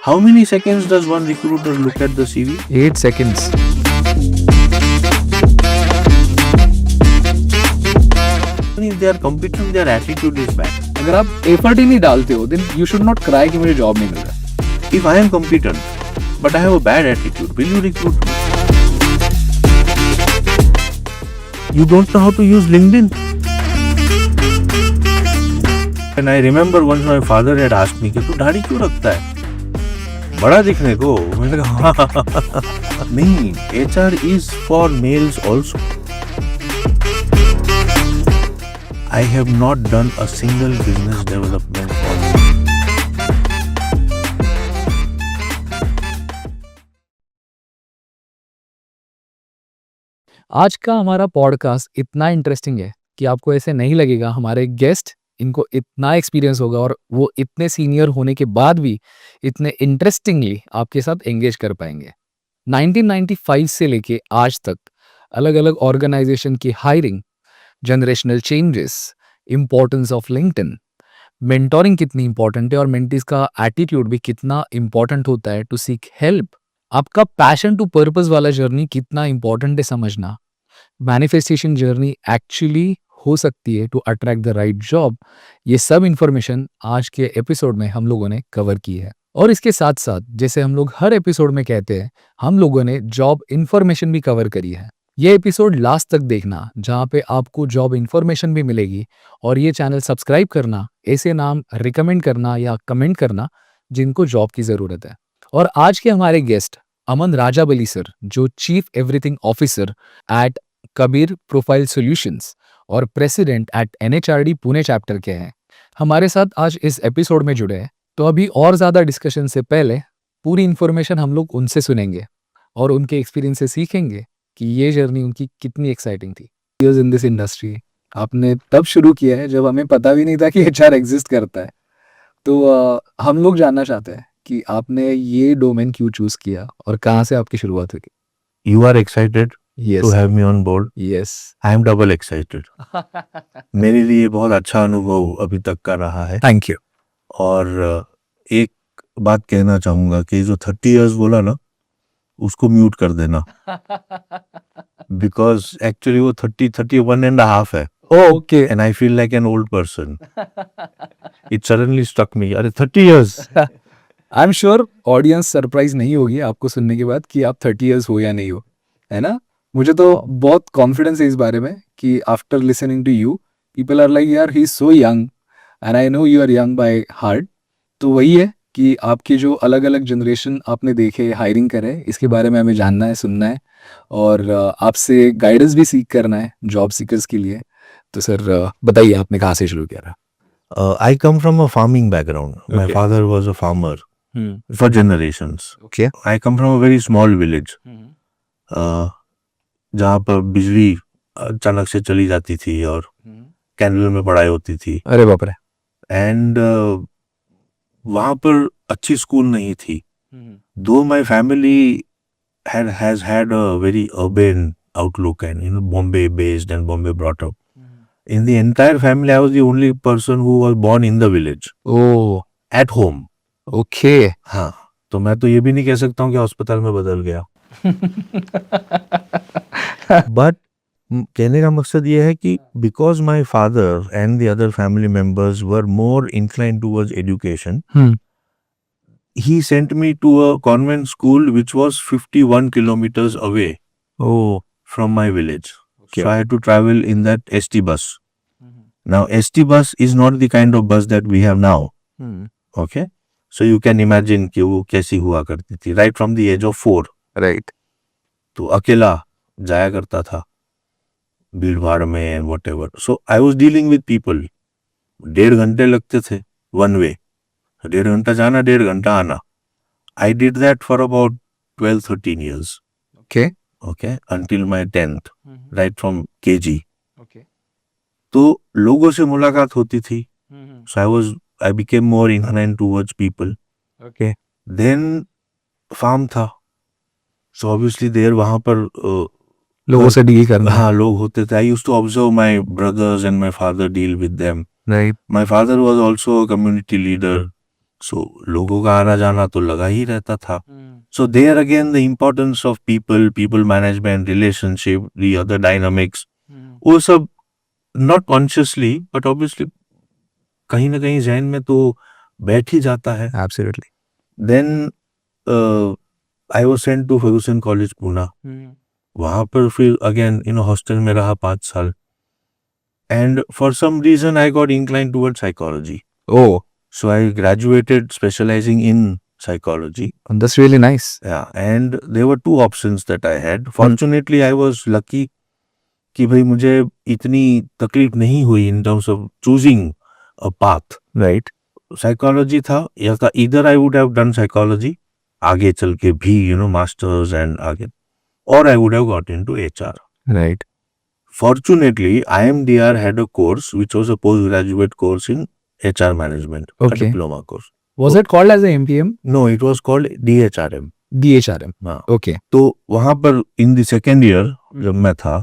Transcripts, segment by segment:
How many seconds does one recruiter look at the CV? 8 seconds. If they are competent, their attitude is bad. अगर आप effort ही नहीं डालते हो, then you should not cry कि मुझे job नहीं मिल रहा. If I am competent, but I have a bad attitude, will you recruit me? You don't know how to use LinkedIn? And I remember once my father had asked me कि तू दाढ़ी क्यों रखता है बड़ा दिखने को. मैंने कहा नहीं, HR is for males also. I have not done a single business development for. आज का हमारा पॉडकास्ट इतना इंटरेस्टिंग है कि आपको ऐसे नहीं लगेगा हमारे गेस्ट इनको इतना एक्सपीरियंस होगा और वो इतने सीनियर होने के बाद भी इतने इंटरेस्टिंगली आपके साथ एंगेज कर पाएंगे. 1995 से लेके आज तक अलग अलग ऑर्गेनाइजेशन की hiring, generational changes, importance of LinkedIn, mentoring कितनी इंपॉर्टेंट है और मेंटीज का एटीट्यूड भी कितना इंपॉर्टेंट होता है टू सीक हेल्प. आपका पैशन टू पर्पस वाला जर्नी कितना इंपॉर्टेंट है समझना. मैनिफेस्टेशन जर्नी एक्चुअली हो सकती है to attract the right job. ये सब इंफॉर्मेशन आज के एपिसोड में हम लोगों ने कवर की है. और इसके साथ साथ जैसे हम लोग हर एपिसोड में कहते हैं, हम लोगों ने जॉब इंफॉर्मेशन भी कवर करी है. ये एपिसोड लास्ट तक देखना जहाँ पे आपको जॉब इंफॉर्मेशन भी मिलेगी. और ये चैनल सब्सक्राइब करना, ऐसे नाम रिकमेंड करना या कमेंट करना जिनको जॉब की ज़रूरत है. और आज के हमारे गेस्ट अमन राजाबली सर, जो chief everything officer at Kabir profile solutions और president at NHRD Pune chapter के हैं, हमारे साथ आज इस एपिसोड में जुड़े हैं. तो अभी और ज़्यादा डिस्कशन से पहले पूरी इन्फॉर्मेशन हम लोग उनसे सुनेंगे और उनके एक्सपीरियंस से सीखेंगे कि ये जर्नी उनकी कितनी एक्साइटिंग थी. इयर्स इन दिस इंडस्ट्री आपने तब शुरू किया है जब हमें पता भी नहीं था कि HR एग्जिस्ट करता है. तो हम लोग जानना चाहते हैं कि आपने ये डोमेन क्यों चूज किया और कहाँ से आपकी शुरुआत हुई. You are excited yes to have me on board. Yes. I am double excited. मेरे लिए बहुत अच्छा अनुभव अभी तक का रहा है. Thank you. और एक बात कहना चाहूंगा कि जो 30 इयर्स बोला ना, उसको म्यूट कर देना, बिकॉज एक्चुअली वो 31 and a half है. Okay. And I feel like an old person. It suddenly struck me, अरे 30 years. I am sure audience surprise नहीं होगी आपको सुनने के बाद कि आप 30 इयर्स हो या नहीं हो, है ना. मुझे तो बहुत कॉन्फिडेंस है इस बारे में कि after listening to you people are like यार he is so young and I know you are young by heart. तो वही है कि आपकी जो अलग अलग जनरेशन आपने देखे, हायरिंग करे, इसके बारे में हमें जानना है, सुनना है और आपसे गाइडेंस भी सीख करना है जॉब सीकर्स के लिए. तो सर बताइए आपने कहाँ से शुरू किया रहा. I come from a farming background. My Okay. father was a farmer for generations. Okay. I come from a very small village. जहाँ पर बिजली अचानक से चली जाती थी और कैंडल में पढ़ाई होती थी. अरे बाप रे. एंड वहाँ पर अच्छी स्कूल नहीं थी. Though my family has had a very urban outlook and Bombay based and Bombay brought up. In the entire family, I was the only person who was born in the village oh at home. Okay. हाँ, तो मैं तो ये भी नहीं कह सकता हूँ कि अस्पताल में बदल गया. बट कहने का मकसद ये है कि because my father and the other family members were more inclined towards education, he sent me to a convent school which was 51 kilometers away oh from my village. Okay. So I had to travel in that ST bus. Now ST bus is not the kind of bus that we have now. Okay? So you can imagine कि वो कैसी हुआ करती थी. Right from the age of 4. Right. तो अकेला जाया करता था भीड़ भाड़ में and whatever. So I was dealing with people. 1.5 घंटे लगते थे one way. 1.5 घंटा जाना, 1.5 घंटा आना. I did that for about 12-13 years. Okay. Okay? Until my 10th. Right from KG. Okay. तो लोगों से मुलाकात होती थी. So I became more inclined towards people. Okay. Then farm था. So obviously there वहाँ पर लोगों से डील करना। हाँ, लोग होते थे. I used to observe my brothers and my father deal with them. Right. My father was also a community leader. So लोगों का आना जाना तो लगा ही रहता था. So there again the importance of people management, relationship, the other dynamics, वो सब not consciously but obviously कहीं ना कहीं ज़हन में तो बैठ ही जाता है. Absolutely. Then I was sent to Ferguson College Pune. वहाँ पर फिर अगेन हॉस्टल में रहा 5 साल. And for some reason I got inclined towards psychology. Oh, So I graduated specializing in psychology. That's really nice. Yeah, and there were 2 options that I had. Fortunately, I was lucky कि भाई मुझे इतनी तकलीफ नहीं हुई in terms of choosing a path. Right. Psychology था या था either I would have done psychology आगे चल के भी masters and आगे, or I would have got into HR. Right. Fortunately, IMDR had a course which was a postgraduate course in HR management, a Okay. diploma course. Was it called as a MPM? No, it was called DHRM. DHRM. हाँ. Okay. तो वहाँ पर in the second year जब मैं था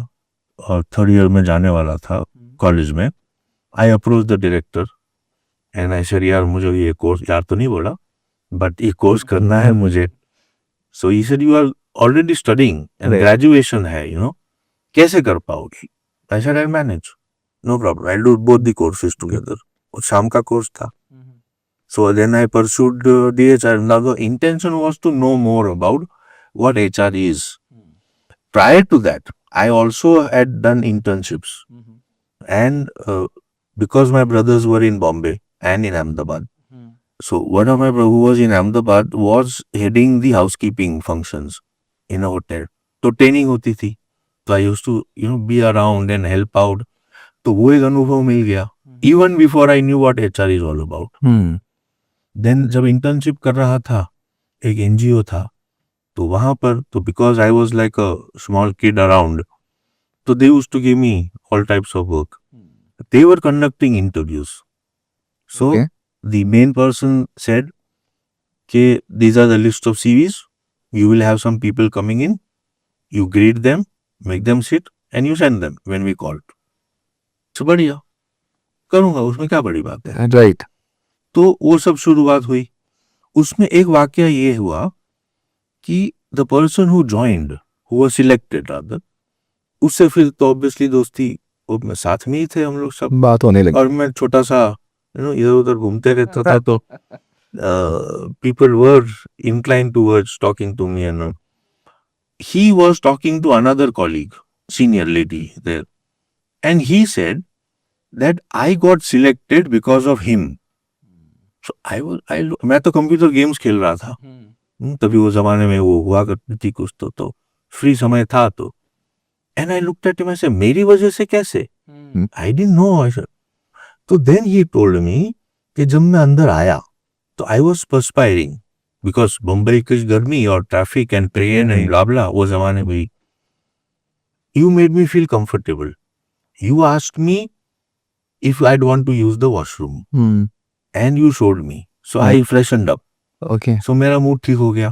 और third year में जाने वाला था कॉलेज में, I approach the director and I said यार मुझे ये कोर्स, यार तो नहीं बोला बट ये कोर्स करना है मुझे. So he said you are already studying and Right. Graduation है, कैसे कर पाओगे? I said I manage, no problem, I do both the courses together. और शाम का कोर्स था. So then I pursued DHR. Now the intention was to know more about what HR is. Prior to that, I also had done internships. And because my brothers were in Bombay and in Ahmedabad, so one of my brothers who was in Ahmedabad was heading the housekeeping functions in a hotel. तो training होती थी. So I used to, be around and help out. तो वो एक अनुभव मिल गया. Even before I knew what HR is all about. Then जब internship कर रहा था एक एनजीओ था, तो वहां पर तो because I was like a small kid around, तो they used to give me all types of work. They were conducting interviews. So Okay. The main person said कि these are the list of CVs, you will have some people coming in, you greet them, make them sit and you send them when we called. तो बढ़िया, करूंगा, उसमें क्या बड़ी बात है. Right. तो वो सब शुरुआत हुई. उसमें एक वाकया ये हुआ कि the person who joined, who was selected rather, उससे फिर तो ऑब्वियसली दोस्ती, वो में साथ में ही थे हम लोग सब, बात होने लगी। और मैं छोटा सा इधर उधर घूमते रहता था, तो people were inclined towards talking to me. And he was talking to another colleague, senior lady there, and he said that I got selected because of him. So मैं तो कंप्यूटर गेम्स खेल रहा था. तभी वो जमाने में वो हुआ करती थी कुछ, तो फ्री समय था तो. And I looked at him, I said मेरी वजह से कैसे? I didn't know. I said, तो देन ही टोल्ड मी कि जब मैं अंदर आया तो I was perspiring because Mumbai की गर्मी और traffic and train and blah, वो जमाने में. You made me feel comfortable. You asked me if I want to use the washroom and you showed me, so I freshened up. Okay. So मेरा mood ठीक हो गया.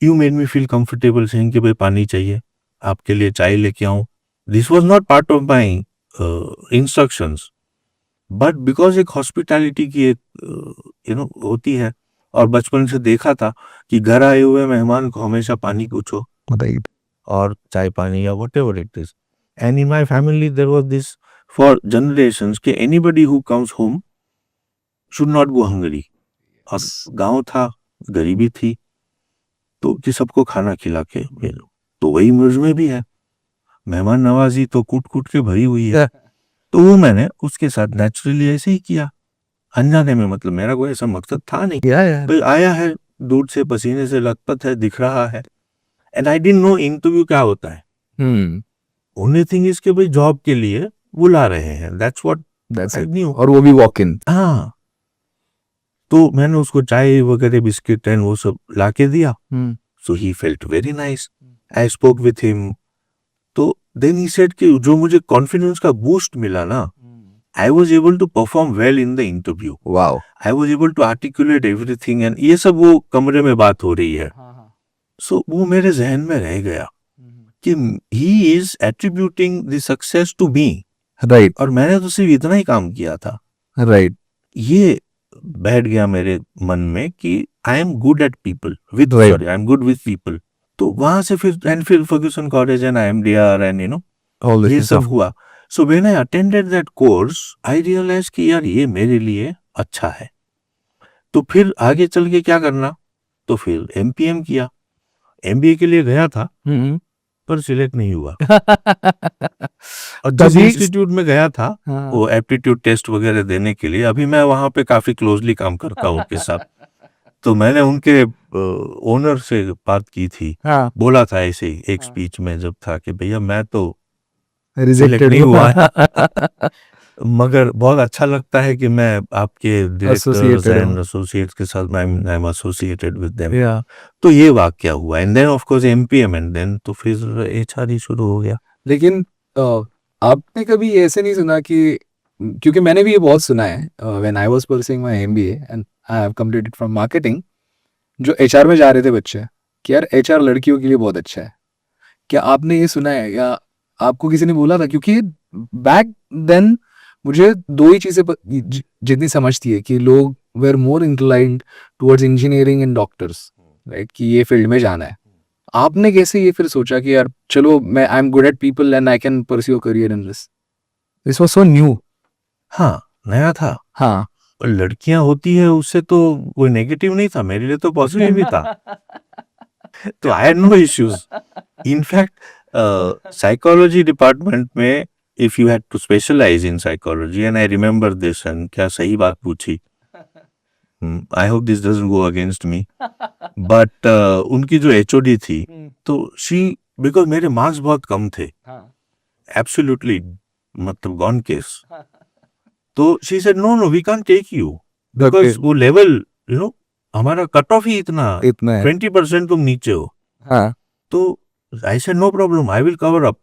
You made me feel comfortable saying कि भाई पानी चाहिए, आपके लिए चाय लेके आऊं. This was not part of my instructions, but because एक hospitality की एक होती है, और बचपन से देखा था कि घर आए हुए मेहमान को हमेशा पानी पूछो और चाय पानी या whatever it is. And in my family there was this for generations कि anybody who comes home should not go hungry. और गांव था, गरीबी थी, तो कि सबको खाना खिला के भेजो. तो वही मुझ में भी है, मेहमान नवाजी तो कूट कूट के भरी हुई है. तो वो मैंने उसके साथ नेचुरली ऐसे ही किया, अनजाने में. मतलब मेरा कोई ऐसा मकसद था नहीं, भाई आया है दूर से, पसीने से लथपथ है, दिख रहा है. And I didn't no interview क्या होता है. ओनली थिंग इज के भाई जॉब के लिए बुला रहे हैं, दैट्स व्हाट आई न्यू. और वो भी वॉक इन। हाँ, तो मैंने उसको चाय वगैरह बिस्किट एंड वो सब ला के दिया. So he felt very nice. I spoke with him. तो देन ही सेड कि जो मुझे कॉन्फिडेंस का बूस्ट मिला ना, I was able to perform well in the interview. Wow. I was able to articulate everything, and ये सब वो कमरे में बात हो रही है. सो वो मेरे जहन में रह गया कि he is attributing the success to me, right और मैंने तो सिर्फ इतना ही काम किया था. राइट ये बैठ गया मेरे मन में कि I am good at people with Right. Sorry I am good with people. तो वहां से फिर Fergusson college and IMDR and all ये दिस सब हुआ. So when I attended that course I realise कि यार ये मेरे लिए अच्छा है. तो फिर आगे चल के क्या करना, तो फिर MPM किया. MBA के लिए गया था पर सिलेक्ट नहीं हुआ. और जिस तभी- इंस्टीट्यूट में गया था हाँ, वो एप्टीट्यूड टेस्ट वगैरह देने के लिए, अभी मैं वहां पे काफी क्लोजली काम करता हूँ उनके साथ. तो मैंने उनके ओनर से बात की थी, हाँ, बोला था ऐसे ही एक हाँ। स्पीच में जब था कि भैया मैं तो रिजेक्टेड नहीं हुआ है मगर बहुत अच्छा लगता है कि मैं आपके डायरेक्टर्स Associated एंड हूँ। एसोसिएट्स के साथ I am associated with them. या तो ये वाक्य हुआ and then of course MPM and then तो फिर HR ही शुरू हो गया. लेकिन आपने कभी ऐसे नहीं सुना कि, क्योंकि मैंने भी ये बहुत सुना है when I was pursuing my MBA and I have completed from marketing, जो HR में जा रहे थे बच्चे कि यार HR लड़कियों के लिए बहुत अच्छा है. क्या आपने ये सुना है या आपको किसी ने बोला था? क्योंकि बैक देन मुझे दो ही चीजें जितनी समझती है कि लोग were more inclined towards engineering and doctors, right, कि ये फील्ड में जाना है. आपने कैसे ये फिर सोचा कि यार चलो मैं आई am good at people and I can pursue career in this was so new. हाँ नया था. हाँ, और लड़कियां होती है उससे तो कोई नेगेटिव नहीं था, मेरे लिए तो पॉजिटिव ही था. तो I had no issues. In fact psychology department में if you had to specialise in psychology and I remember this and क्या सही बात पूछी, I hope this doesn't go against me, but उनकी जो HOD थी तो शी, बिकॉज मेरे मार्क्स बहुत कम थे, एब्सोल्युटली मतलब गॉन केस. तो she said no we can't take you because वो लेवल हमारा कट ऑफ ही इतना इतना है. 20% तुम नीचे हो. हाँ, तो I said no problem I will cover up.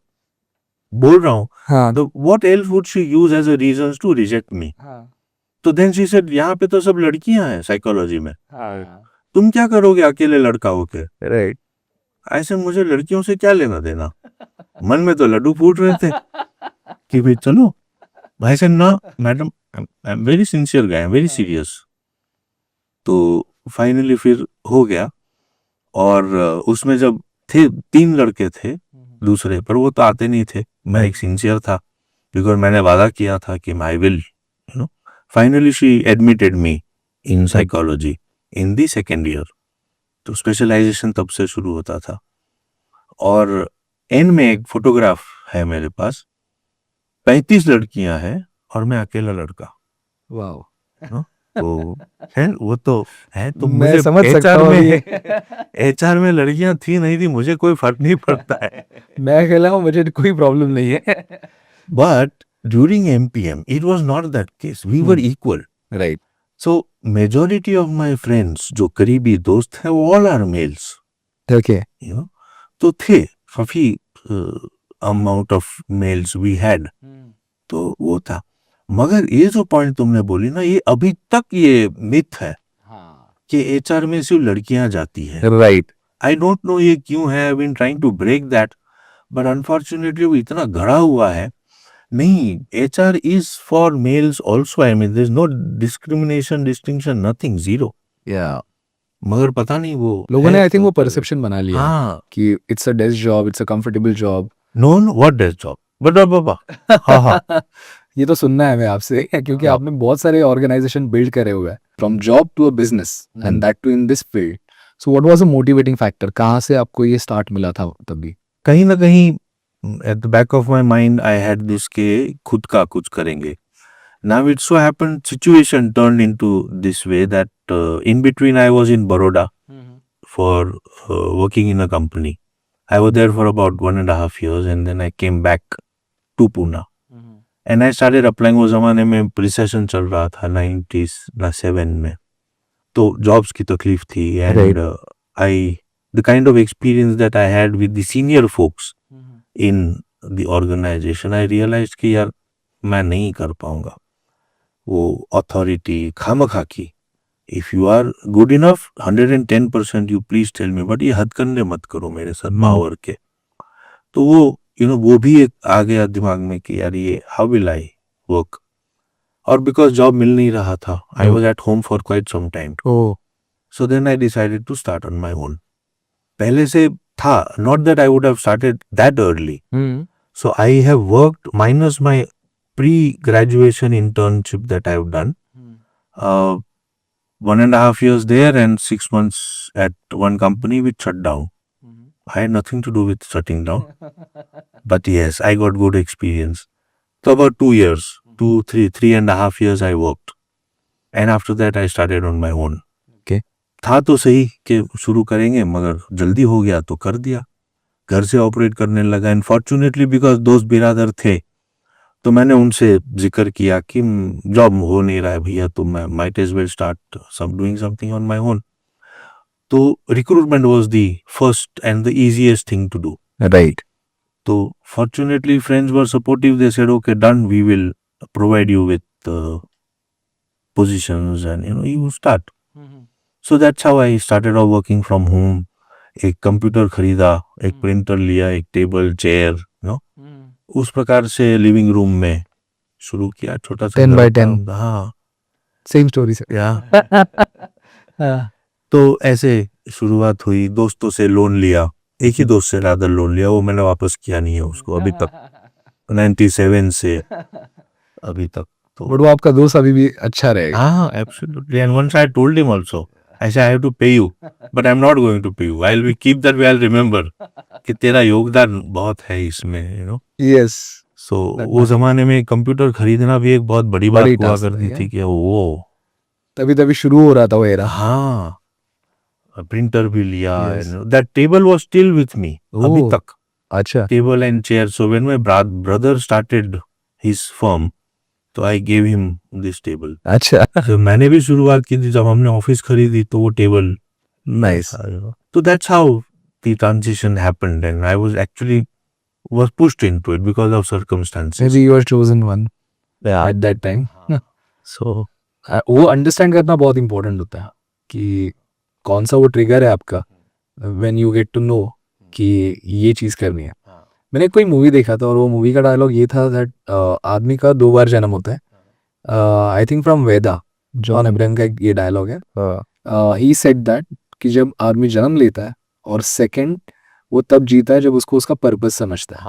बोल रहा हूँ हाँ, तो what else would she use as a reason to reject me. तो देन शी सेड यहाँ पे तो सब लड़कियां हैं साइकोलॉजी में, तुम क्या करोगे अकेले लड़का होके. राइट. ऐसे मुझे लड़कियों से क्या लेना देना. मन में तो लड्डू फूट रहे थे कि भाई चलो. आई सेड ना madam I am very sincere guy, very serious. तो फाइनली फिर हो गया. और उसमें जब थे 3 लड़के थे दूसरे, पर वो तो आते नहीं थे. मैं एक सिंसियर था बिकॉज मैंने वादा किया था कि I will finally she admitted me in psychology in the second year. तो स्पेशलाइजेशन तब से शुरू होता था. और एंड में एक फोटोग्राफ है मेरे पास, 35 लड़कियां हैं और मैं अकेला लड़का. वाओ. तो है वो तो है. तो मैं मुझे समझ सकता HR हूँ में अभी. HR में लड़कियां थी नहीं थी मुझे कोई फर्क नहीं पड़ता है. मैं अकेला हूँ, मुझे कोई प्रॉब्लम नहीं है. But during MPM, it was not that case. We were equal. Right. So majority of my friends, जो करीबी दोस्त हैं, all are males. ओके. तो थे काफी amount of males we had. तो वो था. मगर ये जो पॉइंट तुमने बोली ना, ये अभी तक ये मिथ है कि HR में सिर्फ लड़कियां जाती है. राइट. I don't know ये क्यों है. I've been trying to break that, but unfortunately वो इतना गड़ा हुआ है. नहीं, HR is for males also. I mean, there's no discrimination, distinction, nothing, zero. या मगर पता नहीं वो लोगों ने है आई थिंक तो वो परसेप्शन बना लिया हाँ. कि it's a desk job, it's a comfortable job. No what does job but बाबा. हाँ हाँ. ये तो सुनना है मैं आपसे क्योंकि हाँ. आपने बहुत सारे ऑर्गेनाइजेशन बिल्ड करे हुए हैं from job to a business and that too in this field. So what was a motivating factor? कहाँ से आपको ये स्टार्ट मिला था तभी? कहीं ना कहीं at the back of my mind I had this के खुद का कुछ करेंगे. Now it so happened situation turned into this way that in between I was in Baroda for working in a company. I was there for about 1.5 years and then I came back to Pune. And I started applying. वो ज़माने में recession चल रहा था 97 में, तो jobs की तकलीफ थी. And the kind of experience that I had with the senior folks in the organization, I realized कि यार मैं नहीं कर पाऊंगा वो अथॉरिटी खामखा की. If you are good enough 110% you please tell me, but ये हद करने मत करो मेरे साथ पावर के. तो वो वो भी एक आ गया दिमाग में कि यार ये हाउ विल आई वर्क. और बिकॉज जॉब मिल नहीं रहा था, I was at home for quite some time. Oh so then I decided to start on my own. पहले से था, not that I would have started that early. So I have worked minus my pre-graduation internship that I have done. 1.5 years there and 6 months at one company which shut down. I had nothing to do with shutting down. But yes, I got good experience. So about 2 years, 3.5 years I worked. And after that I started on my own. Okay. था तो सही कि शुरू करेंगे, मगर जल्दी हो गया तो कर दिया. घर से ऑपरेट करने लगा. एंड फॉर्चुनेटली बिकॉज दोस्त बिरादर थे, तो मैंने उनसे जिक्र किया कि जॉब हो नहीं रहा है भैया, तो मैं might as well start doing something on my own. तो recruitment was the first and the easiest thing to do. Right. तो fortunately friends were supportive. They said okay done, we will provide you with positions and you start. So that's how I started off working from home. एक computer खरीदा, एक printer लिया, एक table chair, उस प्रकार से living room में शुरू किया. छोटा सा 10 by घर था. 10. हाँ सेम स्टोरी सर. या तो ऐसे शुरुआत हुई. दोस्तों से लोन लिया, एक ही दोस्त से रादर लोन लिया, वो मैंने वापस किया नहीं है उसको अभी तक. 97 से अभी तक. तो बट वो आपका दोस्त अभी भी अच्छा रहेगा. हाँ absolutely. And once I told him also, I say I have to pay you, but I'm not going to pay you. I'll be keep that way. I'll remember कि तेरा योगदान बहुत है इसमें, यस. So वो जमाने में कंप्यूटर खरीदना भी एक बहुत बड़ी बात हुआ करती थी कि वो तभी शुरू हो रहा था वो एरा. हाँ, प्रिंटर भी लिया. That table was still with me अभी तक. अच्छा. Table and chair. So when my brother started his firm, तो I gave him this table. अच्छा. तो मैंने भी शुरुआत की थी जब हमने ऑफिस खरीदी, तो वो टेबल. नाइस. तो that's how the transition happened and I was actually was pushed into it because of circumstances. Maybe you were chosen one at that time. So वो अंडरस्टैंड करना बहुत इंपॉर्टेंट होता है कि कौन सा वो ट्रिगर है आपका when you get to know कि ये चीज़ करनी है. मैंने कोई मूवी देखा था और वो मूवी का डायलॉग ये था दैट आदमी का 2 बार जन्म होता है. I think from Veda, John Abraham का ये डायलॉग है. ही सेड दैट कि जब आदमी जन्म लेता है और सेकंड वो तब जीता है जब उसको उसका पर्पस समझता है.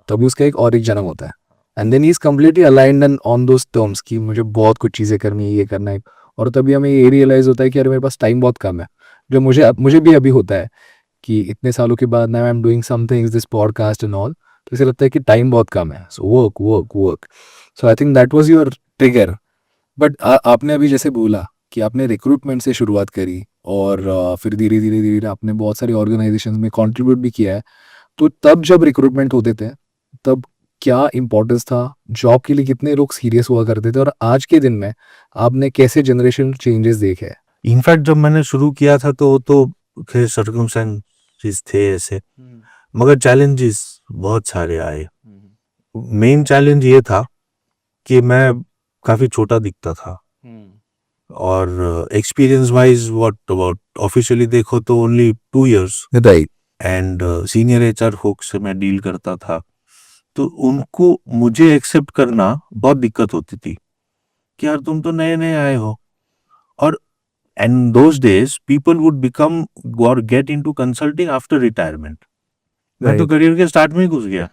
तभी उसका एक और एक जन्म होता है. And then he is completely aligned and on those terms कि मुझे बहुत कुछ चीज़ें करनी है, ये करना है. और तभी हमें ये रियलाइज होता है कि अरे मेरे पास टाइम बहुत कम है, जो मुझे भी अभी होता है कि इतने सालों के बाद now I am doing something this podcast and all, तो इसे लगता है कि टाइम बहुत कम है. So work work work. So I think that was your trigger. But आपने अभी जैसे बोला कि आपने रिक्रूटमेंट से शुरुआत करी और फिर धीरे धीरे आपने बहुत सारी ऑर्गेनाइजेशंस में कंट्रीब्यूट भी किया है. तो तब जब रिक्रूटमेंट होते थे तब क्या इंपॉर्टेंस था, जॉब के लिए कितने लोग सीरियस हुआ करते थे, और आज के दिन में आपने कैसे जनरेशन चेंजेस देखे हैं? इनफैक्ट जब मैंने शुरू किया था तो सर्कमस्टेंसेस थे ऐसे, मगर चैलेंजेस बहुत सारे आए. मेन चैलेंज ये था कि मैं काफी छोटा दिखता था और experience wise what about officially देखो तो only 2 years. Right. And senior HR folks से मैं डील करता था, तो उनको मुझे एक्सेप्ट करना बहुत दिक्कत होती थी कि यार तुम तो नए नए आए हो. और and those days people would become और get into consulting after retirement. मैं तो करियर के स्टार्ट में ही घुस गया.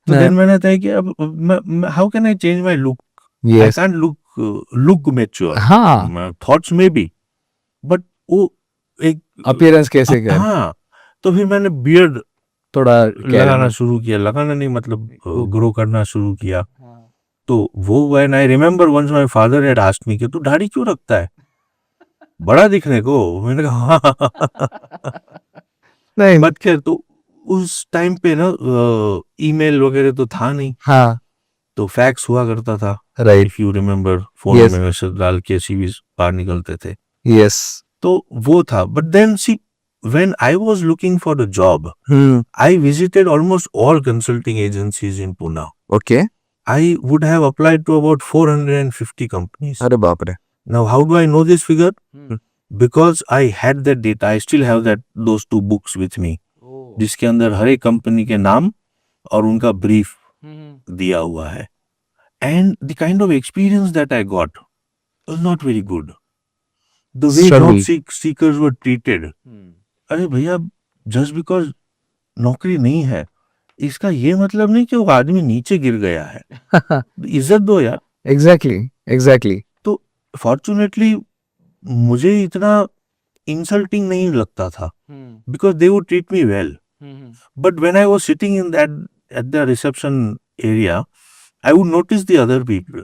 तो देन मैंने तय किया अब how can I change my look. I can't look mature. हाँ, थॉट्स में भी, बट वो एक अपीयरेंस कैसे क्या? हाँ, तो फिर मैंने बियर्ड थोड़ा लगाना शुरू किया. लगाना नहीं मतलब ग्रो करना शुरू किया. तो वो when I remember once my father had asked me कि तू दाढ़ी क्यों रखता है बड़ा दिखने को. मैंने कहा नहीं. मत खैर. तो उस टाइम पे ना ईमेल वगैरह तो था नहीं. हाँ, तो फैक्स हुआ करता था. Right. If you remember phone Yes. में मैसेज डाल के सीवीज बाहर निकलते थे. यस. तो वो था. But then see when I was looking for a job, I visited almost all consulting agencies in Pune. Okay. I would have applied to about 450 companies. अरे बाप रे. Now, how do I know this figure? Because I had that data. I still have those 2 books with me. जिसके अंदर हर एक company के नाम और उनका ब्रीफ दिया हुआ है. And the kind of experience that I got was not very good. The way Struggle. job seekers were treated. अरे भैया, just because नौकरी नहीं है, इसका ये मतलब नहीं कि वो आदमी नीचे गिर गया है. इज्जत दो यार. एग्जैक्टली. तो फॉर्चुनेटली मुझे इतना इंसल्टिंग नहीं लगता था, because they would treat me well. But when I was sitting in that at the reception area, I would notice the other people.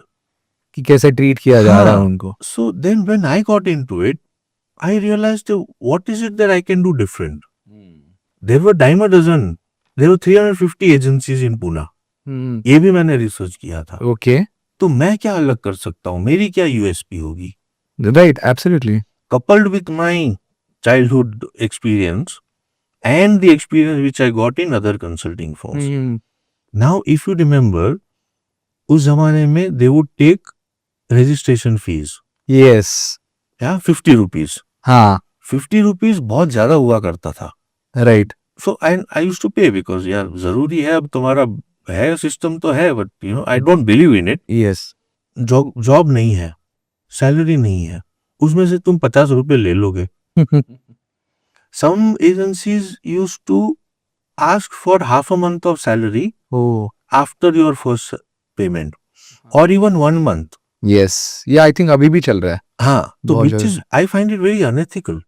कि कैसे ट्रीट किया जा रहा है उनको. So then when I got into it, I realized what is it that I can do different. There were dime a dozen. There were 350 agencies in Pune. ये भी मैंने रिसर्च किया था. ओके. तो मैं क्या अलग कर सकता हूँ, मेरी क्या यूएसपी होगी. Right, absolutely. Coupled with my childhood experience and the experience which I got in other consulting firms. Now if you remember, उस जमाने में they would take registration fees. Yes. Yeah, 50 rupees. हाँ. 50 rupees बहुत ज्यादा हुआ करता था. Right. So I used to pay because यार जरूरी है, अब तुम्हारा है सिस्टम तो है, but you know I don't believe in it. Yes. Job नहीं है, सैलरी नहीं है, उसमें से तुम 50 रुपए ले लोगे. Some agencies used to ask for half a month of salary after your first payment or even 1 month. Yes. ये आई थिंक अभी भी चल रहा है. हाँ, तो बहुत which is I find it very unethical.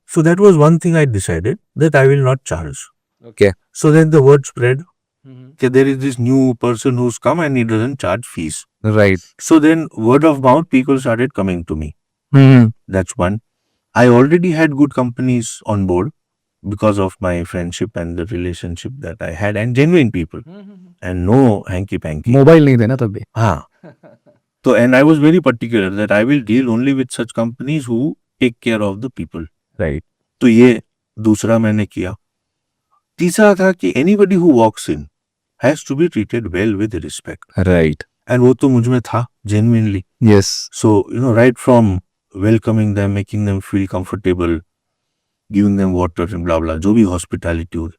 So that was one thing I decided that I will not charge. Okay. So then the word spread that there is this new person who's come and he doesn't charge fees. Right. So then word of mouth, people started coming to me. That's one. I already had good companies on board because of my friendship and the relationship that I had, and genuine people and no hanky panky. Mobile नहीं थे ना तब भी. हाँ. So and I was very particular that I will deal only with such companies who take care of the people. Right. तो ये दूसरा मैंने किया. तीसरा था कि anybody who walks in has to be treated well with respect. Right. And वो तो मुझ में था genuinely. Yes. So you know, right from welcoming them, making them feel comfortable, giving them water and blah blah, जो भी hospitality हो.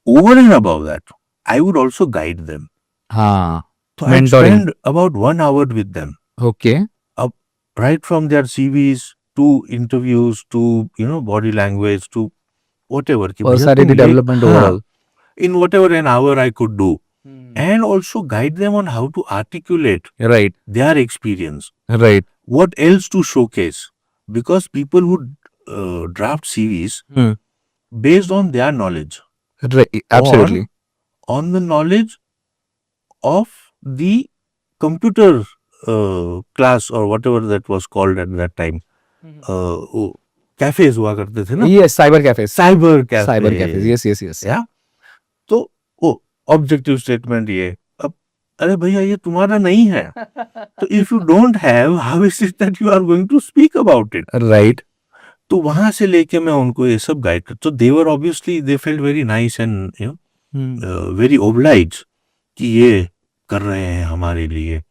Over and above that, I would also guide them. हाँ. So I spend about 1 hour with them. Okay. Right from their CVs to interviews to you know body language to whatever. कि भैया personality तुम ये- development हाँ, overall. in whatever an hour I could do, and also guide them on how to articulate right. their experience. Right. What else to showcase? Because people would draft CVs based on their knowledge, absolutely. on the knowledge of the computer class or whatever that was called at that time. Cafes हुआ करते थे ना. Yes. Cyber cafe. Cyber cafe. Cyber cafe. Yes yes yes. या तो वो objective statement ये. अब अरे भैया ये तुम्हारा नहीं है. तो if you don't have, how is it that you are going to speak about it. Right. तो वहां से लेके मैं उनको ये सब गाइड कर. तो they were obviously they felt very nice and you know very oblige कि ये कर रहे हैं हमारे लिए.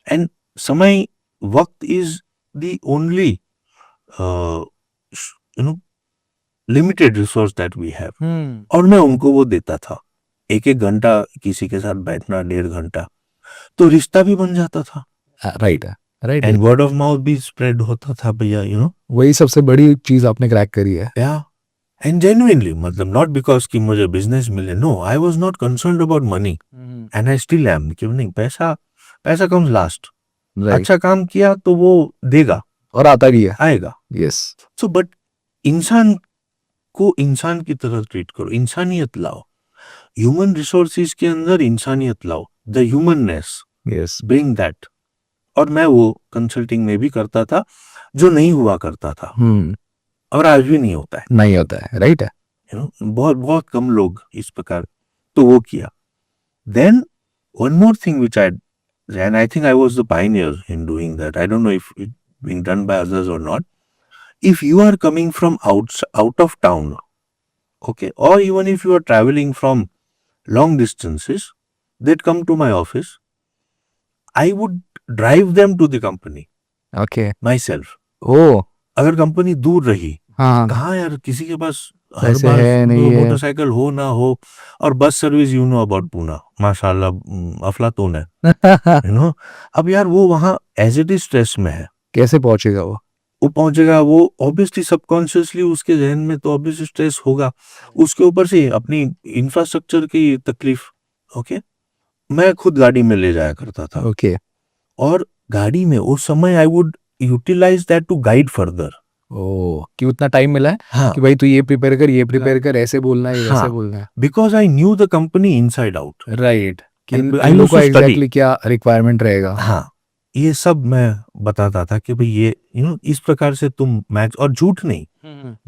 एंड समय वक्त is the only you know limited resource that we have. और मैं उनको वो देता था. 1-1 घंटा किसी के साथ बैठना, 1.5 घंटा, तो रिश्ता भी बन जाता था. Right. Right. And word of mouth भी स्प्रेड होता था भैया, यू नो. वही सबसे बड़ी चीज आपने क्रैक करी है. या एंड जेन्युइनली, मतलब नॉट बिकॉज कि मुझे बिजनेस मिले. No, I was not concerned about money and I still am. क्यों नहीं, पैसा कम्स लास्ट. अच्छा काम किया तो वो देगा और आता भी है. आएगा. यस. सो बट इंसान को इंसान की तरह ट्रीट करो, इंसानियत लाओ. ह्यूमन रिसोर्सेज के अंदर इंसानियत लाओ, the humanness, yes. Bring that. और मैं वो कंसल्टिंग में भी करता था, जो नहीं हुआ करता था और आज भी नहीं होता है. नहीं होता है. राइट है. यू नो, बहुत बहुत कम लोग इस प्रकार. तो वो किया. Then one more thing which I, and I think I was the pioneer in doing that. I don't know if it being done by others or not. If you are coming from out of town, okay, or even if you are traveling from long distances, they'd come to my office. I would drive them to the company okay. myself. ओ. अगर company दूर रही, हाँ. कहाँ यार किसी के पास हर ऐसे बार है नहीं है। मोटरसाइकिल हो ना हो, और bus service you know about Poona, माशाल्लाह अफलातून है, यू नो। अब यार वो वहाँ एज इट इज स्ट्रेस में है, कैसे पहुंचेगा वो पहुंचेगा, वो ऑब्वियसली सबकॉन्शियसली उसके जहन में तो ऑब्वियसली स्ट्रेस होगा, उसके ऊपर से अपनी इंफ्रास्ट्रक्चर की तकलीफ। ओके, मैं खुद गाड़ी में ले जाया करता था, ओके। और गाड़ी में उस समय I would utilize that to guide further. ओ, कि उतना टाइम मिला है हाँ कि भाई तू ये प्रिपेयर कर, ये प्रिपेयर कर, ऐसे बोलना है, वैसे हाँ, बोलना है। Because I knew the company inside out, right, कि एंड इन आई इन लोगों यूज्ड का टू स्टडी। एग्जैक्टली क्या रिक्वायरमेंट रहेगा। हाँ, ये सब मैं बताता था कि भाई ये इस प्रकार से तुम मैच, और झूठ नहीं,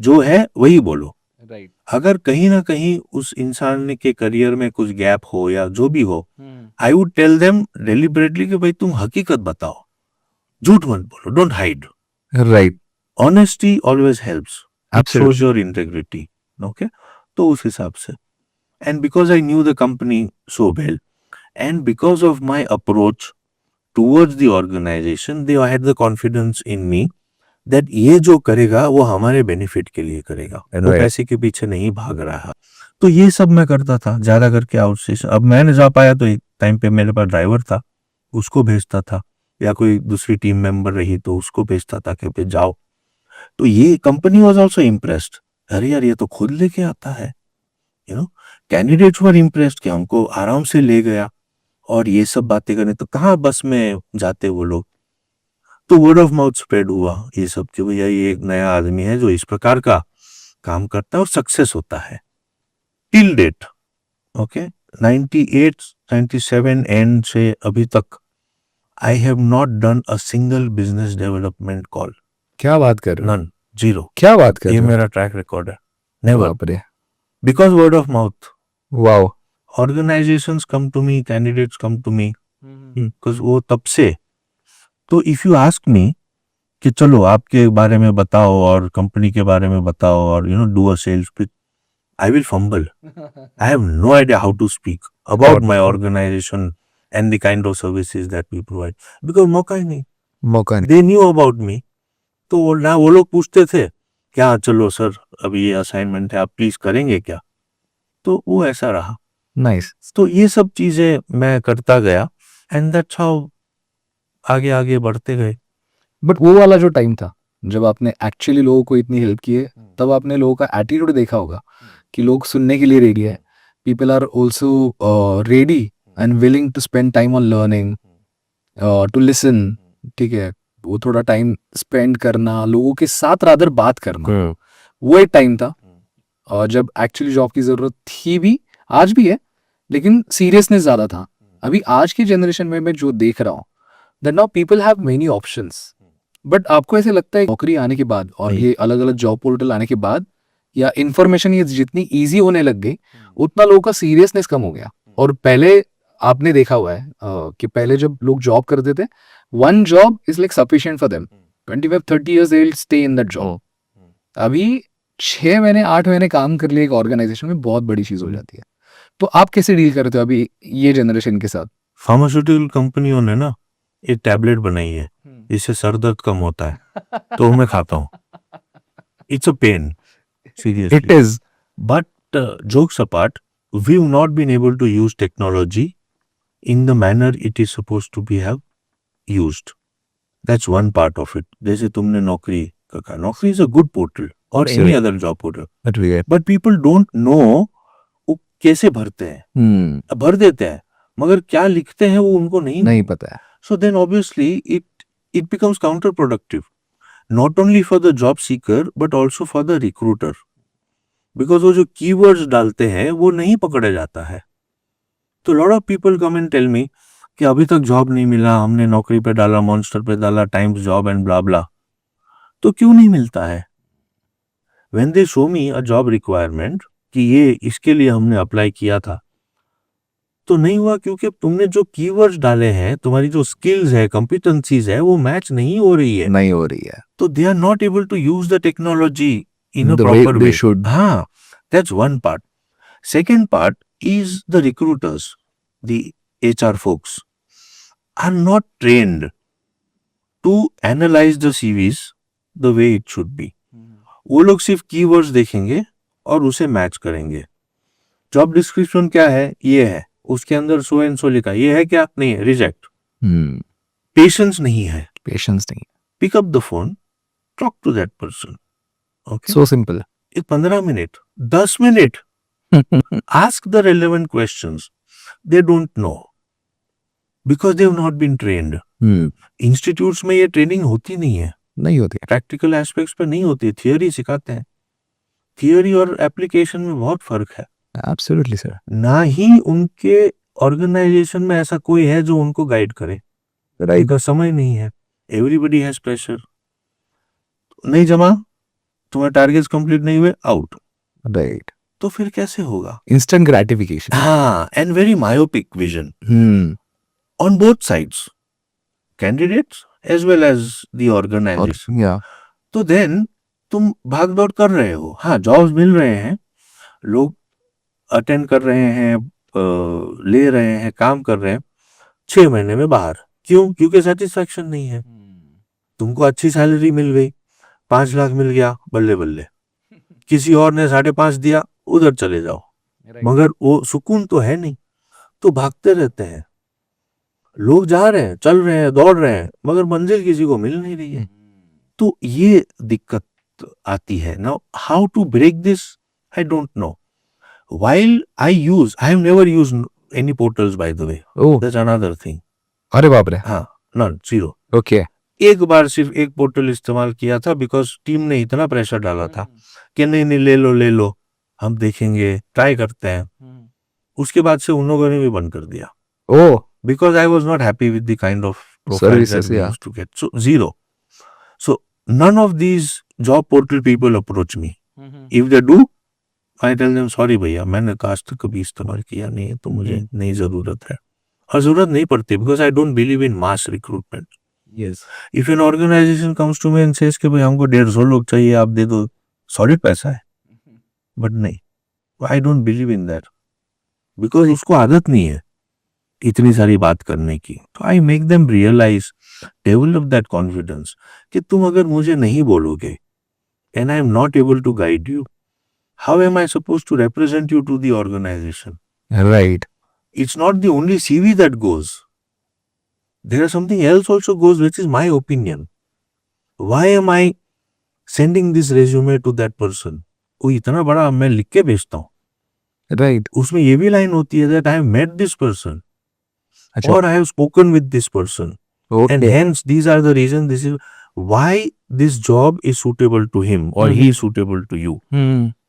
जो है वही बोलो। राइट। अगर कहीं ना कहीं उस इंसान के करियर में कुछ गैप हो या जो भी हो, I would tell them deliberately कि भाई तुम हकीकत बताओ, झूठ मत बोलो, don't hide. Right, honesty always helps, it shows absolutely. Your integrity. Okay, तो उस हिसाब से, and because I knew the company so well, and because of my approach towards the organisation, they had the confidence in me that ये जो करेगा वो हमारे benefit के लिए करेगा, वो Right. पैसे के पीछे नहीं भाग रहा। तो ये सब मैं करता था ज्यादा करके आउटस्टेशन। अब मैं नहीं जा पाया तो एक टाइम पे मेरे पास ड्राइवर था, उसको भेजता था, या कोई दूसरी टीम मेंबर रही तो उसको भेजता था कि भाई जाओ। तो ये कंपनी वाज आल्सो इम्प्रेस्ड, अरे यार ये तो खुद लेके आता है, you know. Candidates were impressed कि हमको आराम से ले गया, और ये सब बातें करने, तो कहाँ बस में जाते वो लोग। तो वर्ड ऑफ माउथ स्प्रेड हुआ ये सब कि भैया ये एक नया आदमी है जो इस प्रकार का काम करता है और सक्सेस होता है। टिल डेट, ओके, 98 97 एंड से अभी तक I have not done a single business development call, क्या बात कर रहे हो? None, zero. क्या बात कर ये रहे हो? मेरा ट्रैक रिकॉर्ड है, नेवर, बाप रे। Because word of mouth, wow. Organisations come to me, candidates come to me, because वो तब से। तो इफ यू आस्क मी कि चलो आपके बारे में बताओ और कंपनी के बारे में बताओ और do a sales pitch, I will fumble, I have no idea how to speak about my organisation and the kind of services that we provide, because मौका ही नहीं, मौका नहीं। They knew about me. तो ना वो लोग पूछते थे क्या, चलो सर अभी ये असाइनमेंट है आप प्लीज करेंगे क्या, तो वो ऐसा रहा। नाइस। तो ये सब चीजें मैं करता गया, एंड दैट्स हाउ आगे आगे बढ़ते गए। बट वो वाला जो टाइम था जब आपने एक्चुअली लोगों को इतनी हेल्प की है, तब आपने लोगों का एटीट्यूड देखा होगा कि लोग सुनने के लिए रेडी है, people are also ready and willing to spend time on learning, to listen. ठीक है, वो थोड़ा टाइम स्पेंड करना, लोगों के साथ रादर बात करना, वो एक टाइम था और जब एक्चुअली जॉब की जरूरत थी भी, आज भी है, लेकिन सीरियसनेस ज्यादा था। अभी आज की जनरेशन में मैं जो देख रहा हूँ, that now people have many options. But आपको ऐसे लगता है नौकरी आने के बाद और ये अलग अलग जॉब पोर्टल आने के बाद, या इन्फॉर्मेशन ये जितनी इजी होने लग गई, उतना लोगों का सीरियसनेस कम हो गया? और पहले आपने देखा हुआ है कि पहले जब लोग जॉब करते थे, one job is like sufficient for them, 25-30 years they will stay in that job. अभी 6 महीने 8 महीने काम कर लिए एक ऑर्गेनाइजेशन में बहुत बड़ी चीज हो जाती है। तो आप कैसे डील करते हो अभी ये जनरेशन के साथ? फार्मास्यूटिकल कंपनियों ने ना एक टैबलेट बनाई है, इससे सर दर्द कम होता है, तो मैं खाता हूँ। It's a pain, it seriously. Is. But jokes apart, we've not been able to use technology in the manner it is supposed to be have used. That's one part of it. जैसे तुमने नौकरी का कहा, नौकरी is a good portal or any other job portal. But people don't know वो कैसे भरते हैं। भर देते हैं मगर क्या लिखते हैं वो उनको नहीं पता है। So then obviously it becomes counterproductive, not only for the job seeker but also for the recruiter. Because वो जो कीवर्ड्स डालते हैं वो नहीं पकड़ा जाता है। तो lot of people come and tell me कि अभी तक जॉब नहीं मिला, हमने नौकरी पे डाला, मॉन्स्टर पे डाला, टाइम्स जॉब एंड ब्ला ब्ला, तो क्यों नहीं मिलता है? When they show me a job requirement कि ये इसके लिए हमने अप्लाई किया था, तो नहीं हुआ क्योंकि तुमने जो कीवर्ड्स डाले हैं, तुम्हारी जो स्किल्स है, कॉम्पिटेंसीज है, वो मैच नहीं हो रही है। तो they are not able to use the technology in a The way proper they way. should. That's one part. Second part is the recruiters, the HR folks are not trained to analyze the CVs the way it should be. वो लोग सिर्फ keywords देखेंगे और उसे match करेंगे। Job description क्या है, ये है, उसके अंदर सो एंड सो लिखा, ये है क्या, नहीं है, रिजेक्ट। पेशेंस नहीं है, पेशेंस नहीं, pick up the phone, talk to that person. Okay, so simple. 15 minute, 10 minute, ask the relevant questions. They don't know because they have not been trained. Institutes में ये ट्रेनिंग होती नहीं है, नहीं होती। प्रैक्टिकल एस्पेक्ट्स पे नहीं होती, थियोरी सिखाते हैं। थियोरी और एप्लीकेशन में बहुत फर्क है। Absolutely sir. ना ही उनके ऑर्गेनाइजेशन में ऐसा कोई है जो उनको गाइड करे, उनका समय नहीं है। एवरीबडी हैज प्रेशर, नहीं जमा, तुम्हारे टारगेट्स कंप्लीट नहीं हुए, आउट। राइट, तो फिर कैसे होगा? Instant gratification. हाँ, and very myopic vision on both sides, candidates as well as the organization. या तो देन तुम भाग दौड़ कर रहे हो, हाँ जॉब्स मिल रहे हैं, लोग अटेंड कर रहे हैं, ले रहे हैं, काम कर रहे हैं, 6 महीने में बाहर। क्यों? क्योंकि सेटिस्फैक्शन नहीं है। तुमको अच्छी सैलरी मिल गई, 5 लाख मिल गया, बल्ले बल्ले, किसी और ने 5.5 दिया, उधर चले जाओ, मगर वो सुकून तो है नहीं, तो भागते रहते हैं। लोग जा रहे हैं, चल रहे हैं, दौड़ रहे हैं, मगर मंजिल किसी को मिल नहीं रही है। तो ये दिक्कत आती है। Now how to break this, I don't know. While I have never used any portals, by the way. Oh, That's another thing. अरे बाप रे। हाँ, none, zero. ओके। एक बार सिर्फ एक पोर्टल इस्तेमाल किया था, बिकॉज टीम ने इतना प्रेशर डाला था कि नहीं नहीं ले लो, हम देखेंगे, ट्राई करते हैं। उसके बाद से उन लोगों ने भी बंद कर दिया, ओह, because I was not happy with the kind of profiles Services, that we yeah. used to get. So zero. So none of these job portal people approach me. If they do, I tell them sorry भैया, मैंने आज तक कभी इस्तेमाल किया नहीं है, तो मुझे नहीं जरूरत है, और जरूरत नहीं पड़ती, because I don't believe in mass recruitment. Yes. If an organization comes to me and says कि भाई हमको 150 लोग चाहिए, आप दे दो, सॉलिड पैसा है, बट नहीं, I don't believe in that, because उसको आदत नहीं है इतनी सारी बात करने की। तो I make them realise, develop that confidence, कि तुम अगर मुझे नहीं बोलोगे and I am not able to guide you, how am I suppose to represent you to the organisation? Right. It's not the only CV that goes. There is something else also goes, which is my opinion. Why am I sending this resume to that person? वो इतना बड़ा मैं लिख के भेजता हूँ, right. उसमें ये भी लाइन होती है that I have met this person, अच्छा। or I have spoken with this person, and hence these are the reasons, this is why this job is suitable to him or he is suitable to you.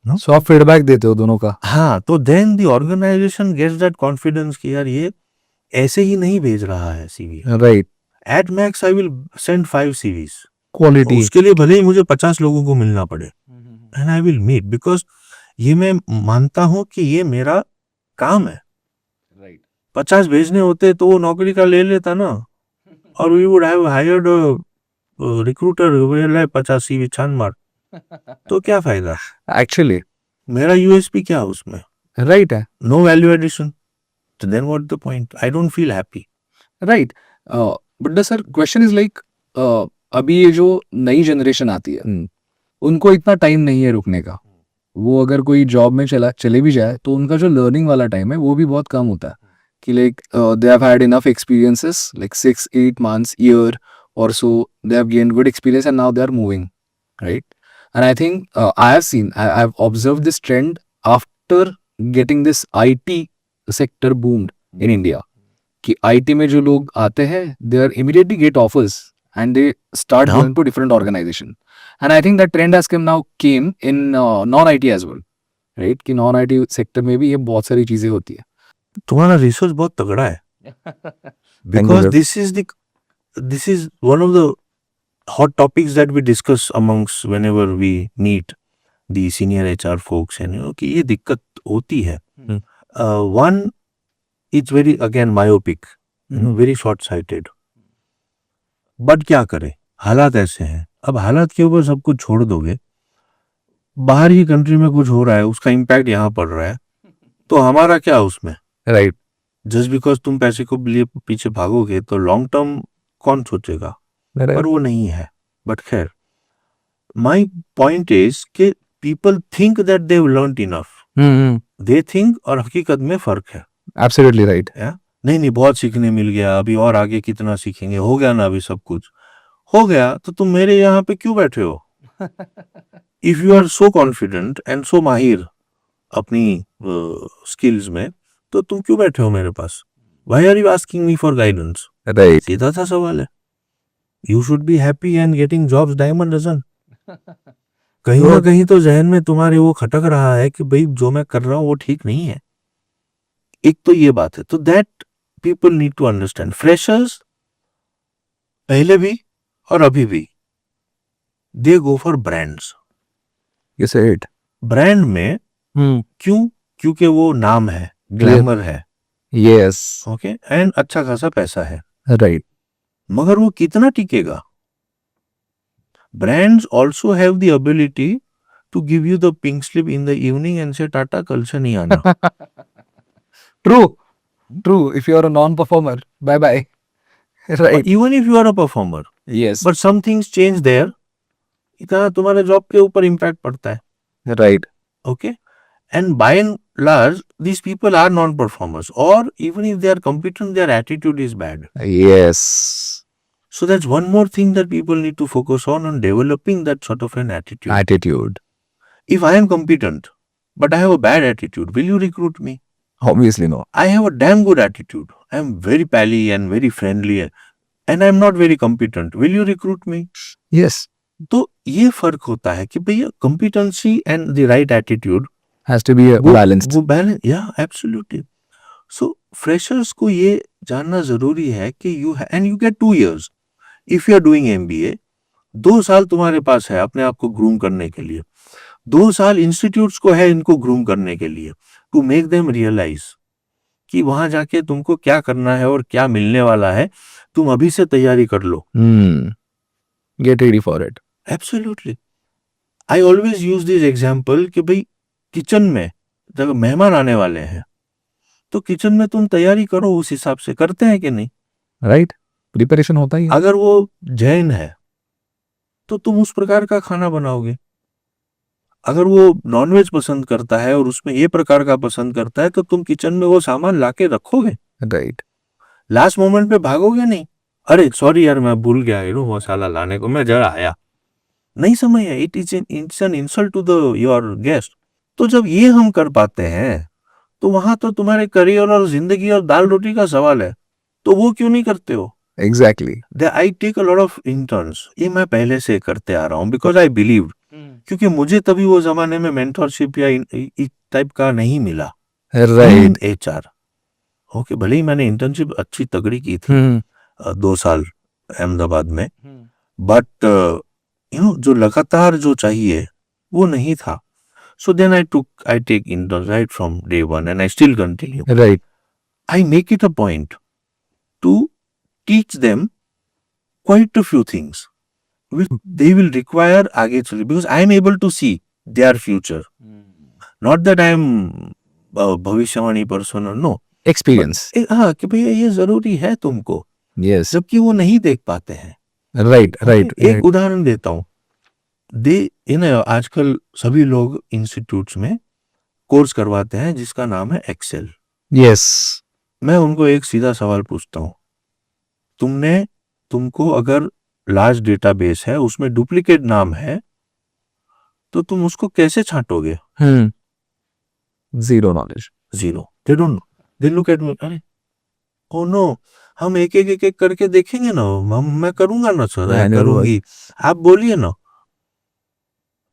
No? सो आप feedback देते हो दोनों का। हाँ, तो then the organization gets that confidence कि यार ये ऐसे ही नहीं भेज रहा है CV. Right. At max I will send 5 CVs. Quality. उसके लिए भले ही मुझे 50 लोगों को मिलना पड़े, and I will meet, because ये मैं मानता हूँ कि ये मेरा काम है। 50 भेजने होते तो वो नौकरी का ले लेता ना, और we would have hired a recruiter who will like 50 CV छान मार, तो क्या फायदा? एक्चुअली मेरा USP क्या है उसमें? राइट है। No value addition. So then what the point? I don't feel happy. Right. But the sir question is like, अभी ये जो नई जनरेशन आती है उनको इतना टाइम नहीं है रुकने का। वो अगर कोई जॉब में चले भी जाए तो उनका जो लर्निंग वाला टाइम है वो भी बहुत कम होता है, कि like they have had enough experiences like 6-8 months, year or so, they have gained good experience and now they are moving, right? And I think I have observed this trend after getting this IT sector boomed in India, कि IT में जो लोग आते हैं they are immediately get offers and they start Yeah. going to different organization, and I think that trend has came in non-IT as well, right? कि non-IT sector में भी ये बहुत सारी चीजें होती है। तुम्हारा रिसर्च बहुत तगड़ा है, because this is one of the hot topics that we discuss amongst whenever we meet the senior HR folks, and कि ये दिक्कत होती है। One, it's very again myopic, very short-sighted. But क्या करें, हालात ऐसे हैं। अब हालात के ऊपर सब कुछ छोड़ दोगे, बाहर की कंट्री में कुछ हो रहा है, उसका इम्पैक्ट यहाँ पड़ रहा है, तो हमारा क्या उसमें? राइट। जस्ट बिकॉज तुम पैसे को लिए पीछे भागोगे तो लॉन्ग टर्म कौन सोचेगा? पर वो नहीं है। बट खैर, माई पॉइंट इज कि people think that they've learned enough. They think और हकीकत में फर्क है. Absolutely right. नहीं बहुत सीखने मिल गया, अभी और आगे कितना सीखेंगे, हो गया ना अभी सब कुछ हो गया, तो तुम मेरे यहाँ पे क्यों बैठे हो? If you are so confident and so माहिर अपनी स्किल्स में, तो तुम क्यों बैठे हो मेरे पास? Why are you asking me for guidance? Right. सीधा सा सवाल है. You should be happy and getting jobs diamond dozen. कहीं ना कहीं तो जहन में तुम्हारे वो खटक रहा है कि भाई जो मैं कर रहा हूं वो ठीक नहीं है. एक तो ये बात है, तो that people need to understand. Freshers पहले भी और अभी भी they go for brands. You say it. Brand में क्यों? क्योंकि वो नाम है, ग्लैमर है, Yes. ओके, एंड अच्छा खासा पैसा है. Right. मगर वो कितना टिकेगा? Brands also have the ability to give you the pink slip in the evening and say tata कल से नहीं आना. True. True. If you are a non-performer, bye bye. Right. Even if you are a performer, Yes. But some things change there, इतना तुम्हारे job के ऊपर impact पड़ता है. Right. Okay, and by and large these people are non-performers, or even if they are competent, their attitude is bad. Yes. So that's one more thing that people need to focus on developing that sort of an attitude. Attitude. If I am competent but I have a bad attitude, will you recruit me? Obviously no. I have a damn good attitude, I am very pally and very friendly, and I am not very competent, will you recruit me? Yes. तो ये फर्क होता है कि भैया competency and the right attitude Has to be balanced. वो balance, या absolutely. So freshers को ये जानना जरूरी है कि you and you get 2 years if you are doing MBA. 2 साल तुम्हारे पास है अपने आप को ग्रूम करने के लिए. 2 साल इंस्टीट्यूट्स को है इनको ग्रूम करने के लिए, टू मेक देम रियलाइज कि वहां जाके तुमको क्या करना है और क्या मिलने वाला है. तुम अभी से तैयारी कर लो. Get ready for it. Absolutely. I always use this example कि भाई किचन में जब मेहमान आने वाले हैं तो किचन में तुम तैयारी करो, उस हिसाब से करते हैं कि नहीं? Right. Preparation होता ही है. अगर वो जैन है तो तुम उस प्रकार का खाना बनाओगे. अगर वो नॉनवेज पसंद करता है और उसमें ये प्रकार का पसंद करता है तो तुम किचन में वो सामान लाके रखोगे. Right. लास्ट मोमेंट पे भागोगे नहीं, अरे सॉरी यार मैं भूल गया मसाला लाने को, मैं जरा आया. नहीं समझ है, it is an insult to the your guest. तो जब ये हम कर पाते हैं तो वहां तो तुम्हारे करियर और जिंदगी और दाल रोटी का सवाल है. तो वो क्यों नहीं करते हो? Exactly. I take a lot of interns. ये मैं पहले से करते आ रहा हूँ बिकॉज आई बिलीव, क्योंकि मुझे तभी वो जमाने में मेंटरशिप या इस टाइप का नहीं मिला. Right. एचआर, ओके, भले ही मैंने इंटर्नशिप अच्छी तगड़ी की थी 2 साल अहमदाबाद में, बट जो लगातार जो चाहिए वो नहीं था. So then I take interns right from day one and I still continue. Right. I make it a point to teach them quite a few things which they will require आगे चले, because I am able to see their future. Not that I am भविष्यवाणी person, no. Experience. हाँ, कि भैया ये जरूरी है तुमको, Yes. जबकि वो नहीं देख पाते हैं. Right. Right. एक उदाहरण देता हूँ. आजकल सभी लोग इंस्टीट्यूट्स में कोर्स करवाते हैं जिसका नाम है एक्सेल. Yes. मैं उनको एक सीधा सवाल पूछता हूँ, तुमको अगर लार्ज डेटाबेस है उसमें डुप्लीकेट नाम है तो तुम उसको कैसे छांटोगे? Zero knowledge. Zero. They don't know. They look at me, अरे ओ नो, हम एक एक करके देखेंगे ना, मैं करूंगा ना सर, मैं करूंगी, आप बोलिए ना.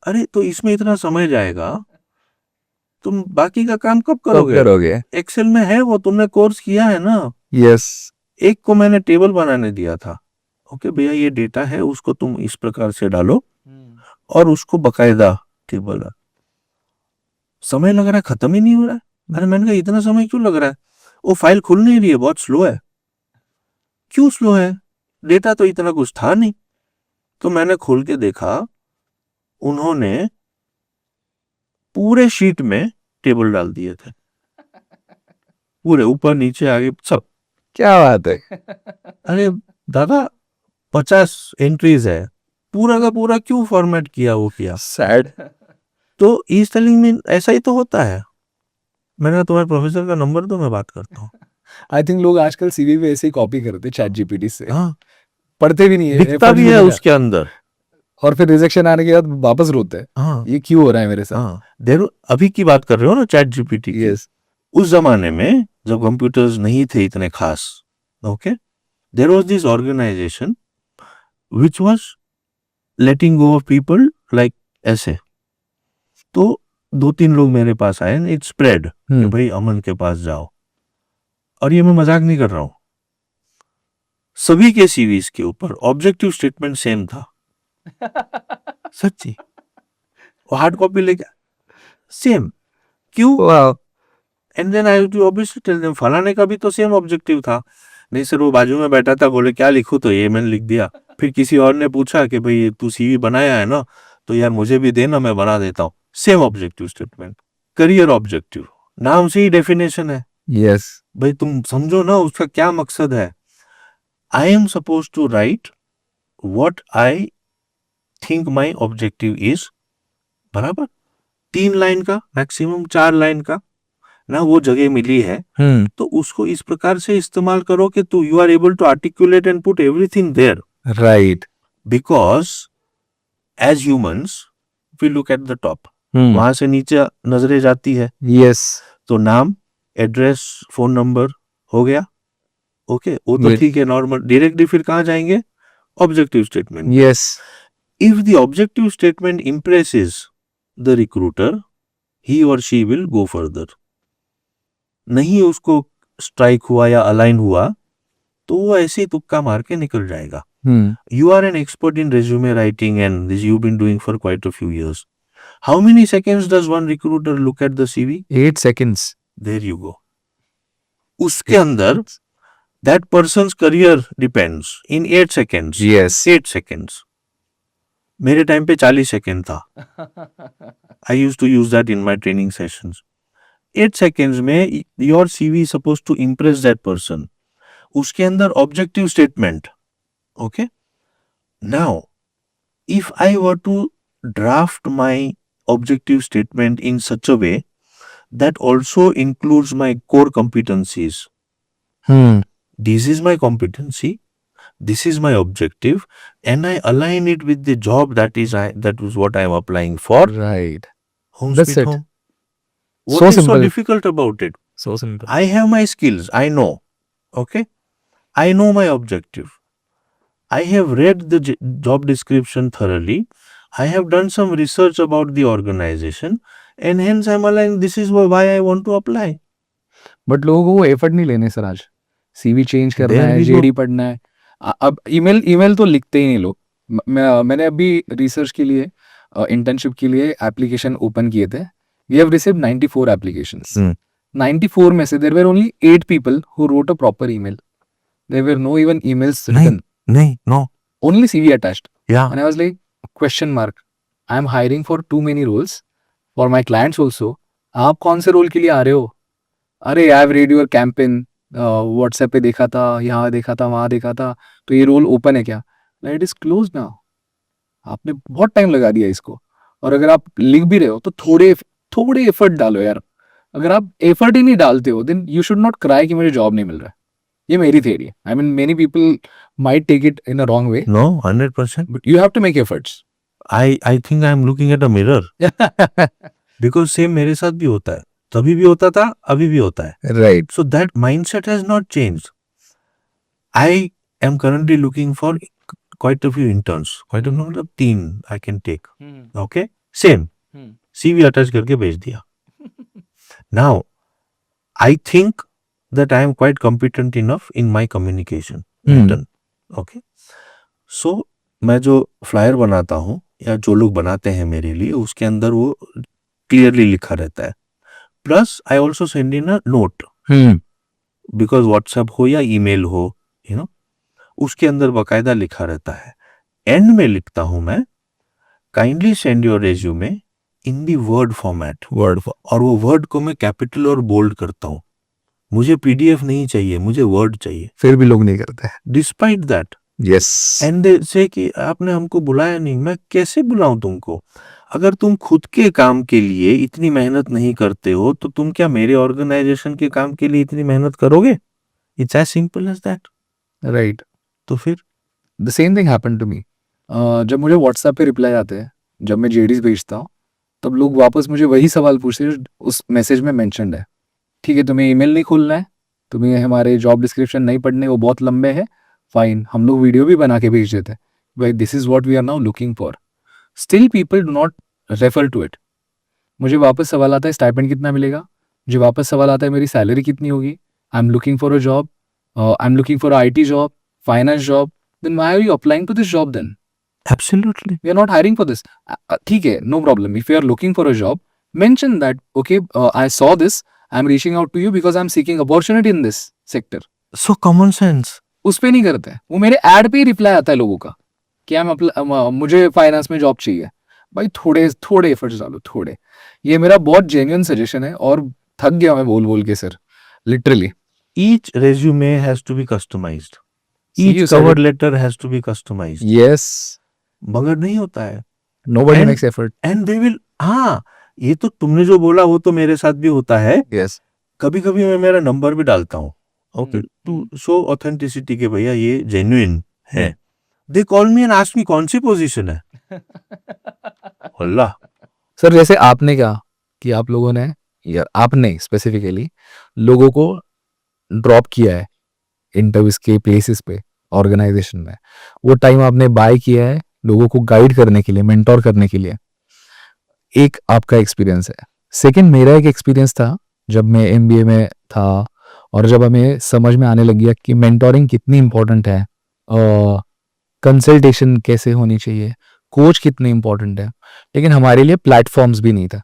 अरे तो इसमें इतना समय जाएगा, तुम बाकी का काम कब करोगे? एक्सेल में है वो, तुमने कोर्स किया है ना. Yes. एक को मैंने टेबल बनाने दिया था, ओके भैया ये डेटा है, उसको तुम इस प्रकार से डालो और उसको बकायदा टेबल. समय लग रहा है, खत्म ही नहीं हो रहा है. अरे मैंने कहा इतना समय क्यों लग रहा है? वो फाइल खुल नहीं रही है, बहुत स्लो है. क्यों स्लो है? डेटा तो इतना कुछ था नहीं. तो मैंने खोल के देखा, उन्होंने पूरे शीट में टेबल डाल दिए थे, पूरे ऊपर नीचे आगे सब. क्या बात है? अरे दादा 50 एंट्रीज है, पूरा का पूरा क्यों फॉर्मेट किया वो किया? Sad. तो ही इज टेलिंग मी ऐसा ही तो होता है। मैंने कहा तुम्हारे प्रोफेसर का नंबर दो, मैं बात करता हूँ। आई थिंक लोग आजकल सीवी पे ऐसे ही कॉपी करते हैं चैट जीपीटी से, हाँ, पढ़ते भी नहीं है, दिखता efforts भी है नहीं उसके अंदर। और फिर रिजेक्शन आने के बाद वापस रोते हैं, हाँ ये क्यों हो रहा है मेरे साथ। हाँ, देखो अभी की बात कर रहे हो ना चैट जीपीटी की। यस, उस जमाने में जब कंप्यूटर्स नहीं थे इतने खास, okay, there was this organisation which was letting go of people like ऐसे। तो 2-3 लोग मेरे पास आए, इट स्प्रेड कि भाई अमन के पास जाओ। और ये मैं मजाक नहीं कर रहा हूं, सभी के सीवीज के ऊपर ऑब्जेक्टिव स्टेटमेंट सेम था। सच्ची, वो हार्ड कॉपी लेके सेम। क्यों? वाह, and then I too obviously tell them फलाने का भी तो सेम ऑब्जेक्टिव था। नहीं सर, वो बाजू में बैठा था, बोले क्या लिखूं, तो ये मैंने लिख दिया। फिर किसी और ने पूछा कि भाई तू सीवी बनाया है ना, तो यार मुझे भी देना, मैं बना देता हूँ। Same objective statement, career objective, नाम से ही डेफिनेशन है। यस, भाई तुम समझो ना उसका क्या मकसद है। I am suppose to write what I think my objective is, बराबर 3 लाइन का, मैक्सिमम 4 लाइन का ना वो जगह मिली है, तो उसको इस प्रकार से इस्तेमाल करो कि तू you are able to articulate and put everything there. Right, because as humans we look at the top, वहां से नीचे नजरें जाती है। यस, तो नाम, एड्रेस, फोन नंबर हो गया, ओके, वो तो ठीक है नॉर्मल। डायरेक्टली फिर कहाँ जाएंगे? Objective statement. Yes, if the objective statement impresses the recruiter, he or she will go further. नहीं उसको स्ट्राइक हुआ या अलाइन हुआ, तो वो ऐसे ही तुक्का मार के निकल जाएगा। You are an expert in resume writing and this you've been doing for quite a few years. How many seconds does one recruiter look at the CV? 8 seconds. There you go. उसके अंदर that person's career depends in 8 seconds. Yes. 8 seconds. मेरे time पे 40 second था। I used to use that in my training sessions. 8 seconds में your CV is supposed to impress that person. उसके अंदर objective statement, okay. Now if I were to draft my objective statement in such a way that also includes my core competencies, this is my competency, this is my objective, and I align it with the job that is what I am applying for. Right. Home That's sweet it. home. What So is so simple. difficult about it? So simple. I have my skills, I know, okay, I know my objective, I have read the job description thoroughly, I have done some research about the organization, and hence I'm aligned, this is why I want to apply. But लोगों को वो effort नहीं लेने sir. आज CV change करना There है, we go. JD पढ़ना है, अब ईमेल तो लिखते ही नहीं लोग। मैंने अभी रिसर्च के लिए, इंटर्नशिप के लिए एप्लीकेशन ओपन किए थे। We have received 94 applications. 94 में से there were only 8 people who wrote a proper email. There were no even emails written, नहीं, no. only CV attached. Yeah. And I was like, question mark. I am hiring for too many roles for my clients also. आप कौन से role के लिए आ रहे हो? अरे I have read your campaign, WhatsApp पे देखा था, यहाँ देखा था, वहाँ देखा था, तो ये रोल ओपन है क्या? It is close now. आपने बहुत टाइम लगा दिया इसको। और अगर आप लिख भी रहे हो तो थोड़े एफर्ट डालो यार। अगर आप एफर्ट ही नहीं डालते हो then you should not cry कि मुझे जॉब नहीं मिल रहा है। ये मेरी थ्योरी है। I mean many people might take it in a wrong way. No, 100%. But you have to make efforts. I think I'm looking at a mirror. Because same मेरे साथ भी होता है, तभी भी होता था, अभी भी होता है। Right. So that mindset has not changed. I am currently looking for quite a few interns, quite a number of 3 I can take. Okay, same. CV attach करके भेज दिया। Now, I think that I am quite competent enough in my communication. Written. Okay. So मैं जो flyer बनाता हूँ या जो लोग बनाते हैं मेरे लिए, उसके अंदर वो क्लियरली लिखा रहता है। Plus I also send in a note, because WhatsApp हो या ईमेल हो, यू नो, उसके अंदर बकायदा लिखा रहता है। एंड में लिखता हूं मैं, kindly send your resume in the word format, और वो वर्ड को मैं कैपिटल और बोल्ड करता हूँ। मुझे पीडीएफ नहीं चाहिए, मुझे वर्ड चाहिए। फिर भी लोग नहीं करते हैं। Despite that, yes. And they से कि आपने हमको बुलाया नहीं। मैं कैसे बुलाऊं तुमको? अगर तुम खुद के काम के लिए इतनी मेहनत नहीं करते हो तो तुम क्या मेरे ऑर्गेनाइजेशन के काम के लिए इतनी मेहनत करोगे? It's as simple as that. Right. तो फिर the same thing happen to me. जब मुझे व्हाट्सएप पे रिप्लाई आते हैं, जब मैं जेडीज भेजता हूँ, तब लोग वापस मुझे वही सवाल पूछते हैं जो उस मैसेज में मेंशन्ड है। ठीक है, तुम्हें ईमेल नहीं खोलना है, तुम्हें हमारे जॉब डिस्क्रिप्शन नहीं पढ़ने, वो बहुत लंबे हैं, फाइन, हम लोग वीडियो भी बना के भेज देते हैं, भाई this is what we are now looking for. Still people do not refer to it. मुझे वापस सवाल आता है स्टाइपेंड कितना मिलेगा, मुझे वापस सवाल आता है मेरी सैलरी कितनी होगी, I am looking for a job, I am looking for IT job, finance job, then why are you applying to this job then? Absolutely We are not hiring for this. ठीक है, no problem. If you are looking for a job, mention that, okay, I saw this, I'm reaching out to you because I'm seeking opportunity in this sector. So common sense. उस पे नहीं करते, वो मेरे add पे ही reply आता है लोगों का कि मुझे फाइनेंस में जॉब चाहिए। भाई थोड़े एफर्ट्स डालो, थोड़े। ये मेरा बहुत जेन्युइन सजेशन है, और थक गया मैं बोल बोल के sir, literally. Each resume has to be customized. See, you Each said cover it. letter has to be customized. Yes, मगर नहीं होता है। nobody And- makes effort. And they will, हाँ, ये तो तुमने जो बोला वो तो मेरे साथ भी होता है। Yes. कभी कभी मैं मेरा नंबर भी डालता हूँ, ओके, टू शो ऑथेंटिसिटी के भैया ये जेन्युइन है। They call me and ask me कौन सी पोजीशन है। अल्लाह। सर, जैसे आपने कहा कि आप लोगों ने, या आपने स्पेसिफिकली लोगों को ड्रॉप किया है इंटरव्यूज के प्लेसेस पे, ऑर्गेनाइजेशन में, वो टाइम आपने बाय किया है लोगों को गाइड करने के लिए, मेंटोर करने के लिए। एक आपका एक्सपीरियंस है। सेकंड, मेरा एक एक्सपीरियंस था जब मैं MBA में था, और जब हमें समझ में आने लग गया कि मेंटोरिंग कितनी इंपॉर्टेंट है, कंसल्टेशन कैसे होनी चाहिए, कोच कितने इंपॉर्टेंट है, लेकिन हमारे लिए प्लेटफॉर्म्स भी नहीं था।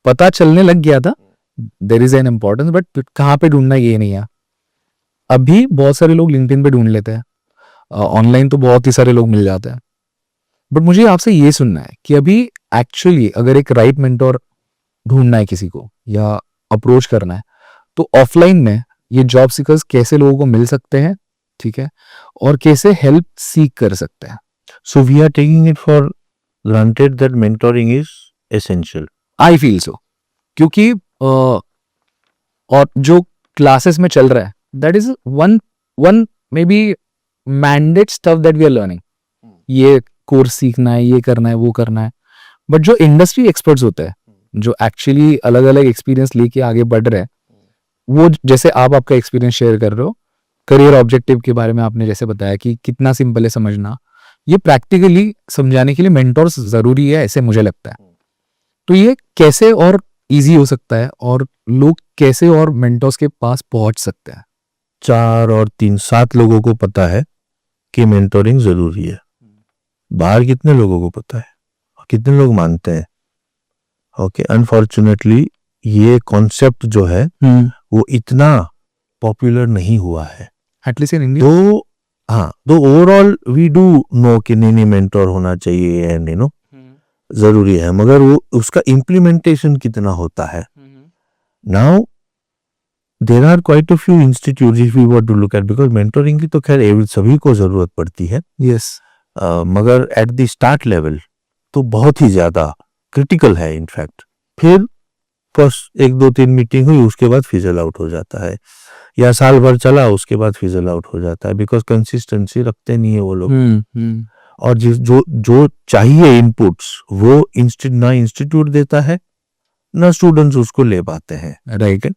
पता चलने लग गया था there is an importance, but कहाँ पे ढूंढना ये नहीं है। अभी बहुत सारे लोग लिंक्डइन पे ढूंढ लेते हैं, ऑनलाइन तो बहुत ही सारे लोग मिल जाते हैं, बट मुझे आपसे ये सुनना है कि अभी एक्चुअली अगर एक राइट मेंटोर ढूंढना है किसी को, या अप्रोच करना है, तो ऑफलाइन में ये जॉब सीकर्स कैसे लोगों को मिल सकते हैं, ठीक है, और कैसे हेल्प सीक कर सकते हैं। So we are taking it for granted that mentoring is essential. I feel so, क्योंकि और जो क्लासेस में चल रहा है, that is one may be mandate stuff that we are learning. ये कोर्स सीखना है, ये करना है, वो करना है, बट जो इंडस्ट्री एक्सपर्ट्स होते हैं, जो एक्चुअली अलग अलग एक्सपीरियंस लेके आगे बढ़ रहे हैं, वो जैसे आप आपका एक्सपीरियंस शेयर कर रहे हो, करियर ऑब्जेक्टिव के बारे में आपने जैसे बताया कि कितना सिंपल है समझना, ये प्रैक्टिकली समझाने के लिए मेंटोर्स जरूरी है, ऐसे मुझे लगता है। तो ये कैसे और इजी हो सकता है, और लोग कैसे और मेंटोर्स के पास पहुंच सकते हैं? 4 और 3 7 लोगों को पता है कि मेंटोरिंग जरूरी है। बाहर कितने लोगों को पता है, कितने लोग मानते हैं? ओके, अनफॉर्चुनेटली ये कॉन्सेप्ट जो है वो इतना पॉपुलर नहीं हुआ है, एटलीस्ट इन इंडिया। तो हाँ, तो ओवरऑल वी डू नो कि नहीं मेंटोर होना चाहिए एंड यू नो जरूरी है, मगर वो उसका इम्प्लीमेंटेशन कितना होता है। Now there are quite a few institutes if we want to look at, because mentoring की तो खैर सभी को जरूरत पड़ती है, यस, मगर एट द स्टार्ट लेवल तो बहुत ही ज्यादा क्रिटिकल है इनफैक्ट। फिर फर्स्ट 1 2 3 मीटिंग हुई, उसके बाद फिजल आउट हो जाता है, या साल भर चला उसके बाद फिजल आउट हो जाता है, बिकॉज कंसिस्टेंसी रखते नहीं है वो लोग। और जो चाहिए इनपुट्स वो ना इंस्टीट्यूट देता है, ना स्टूडेंट्स उसको ले पाते हैं, right.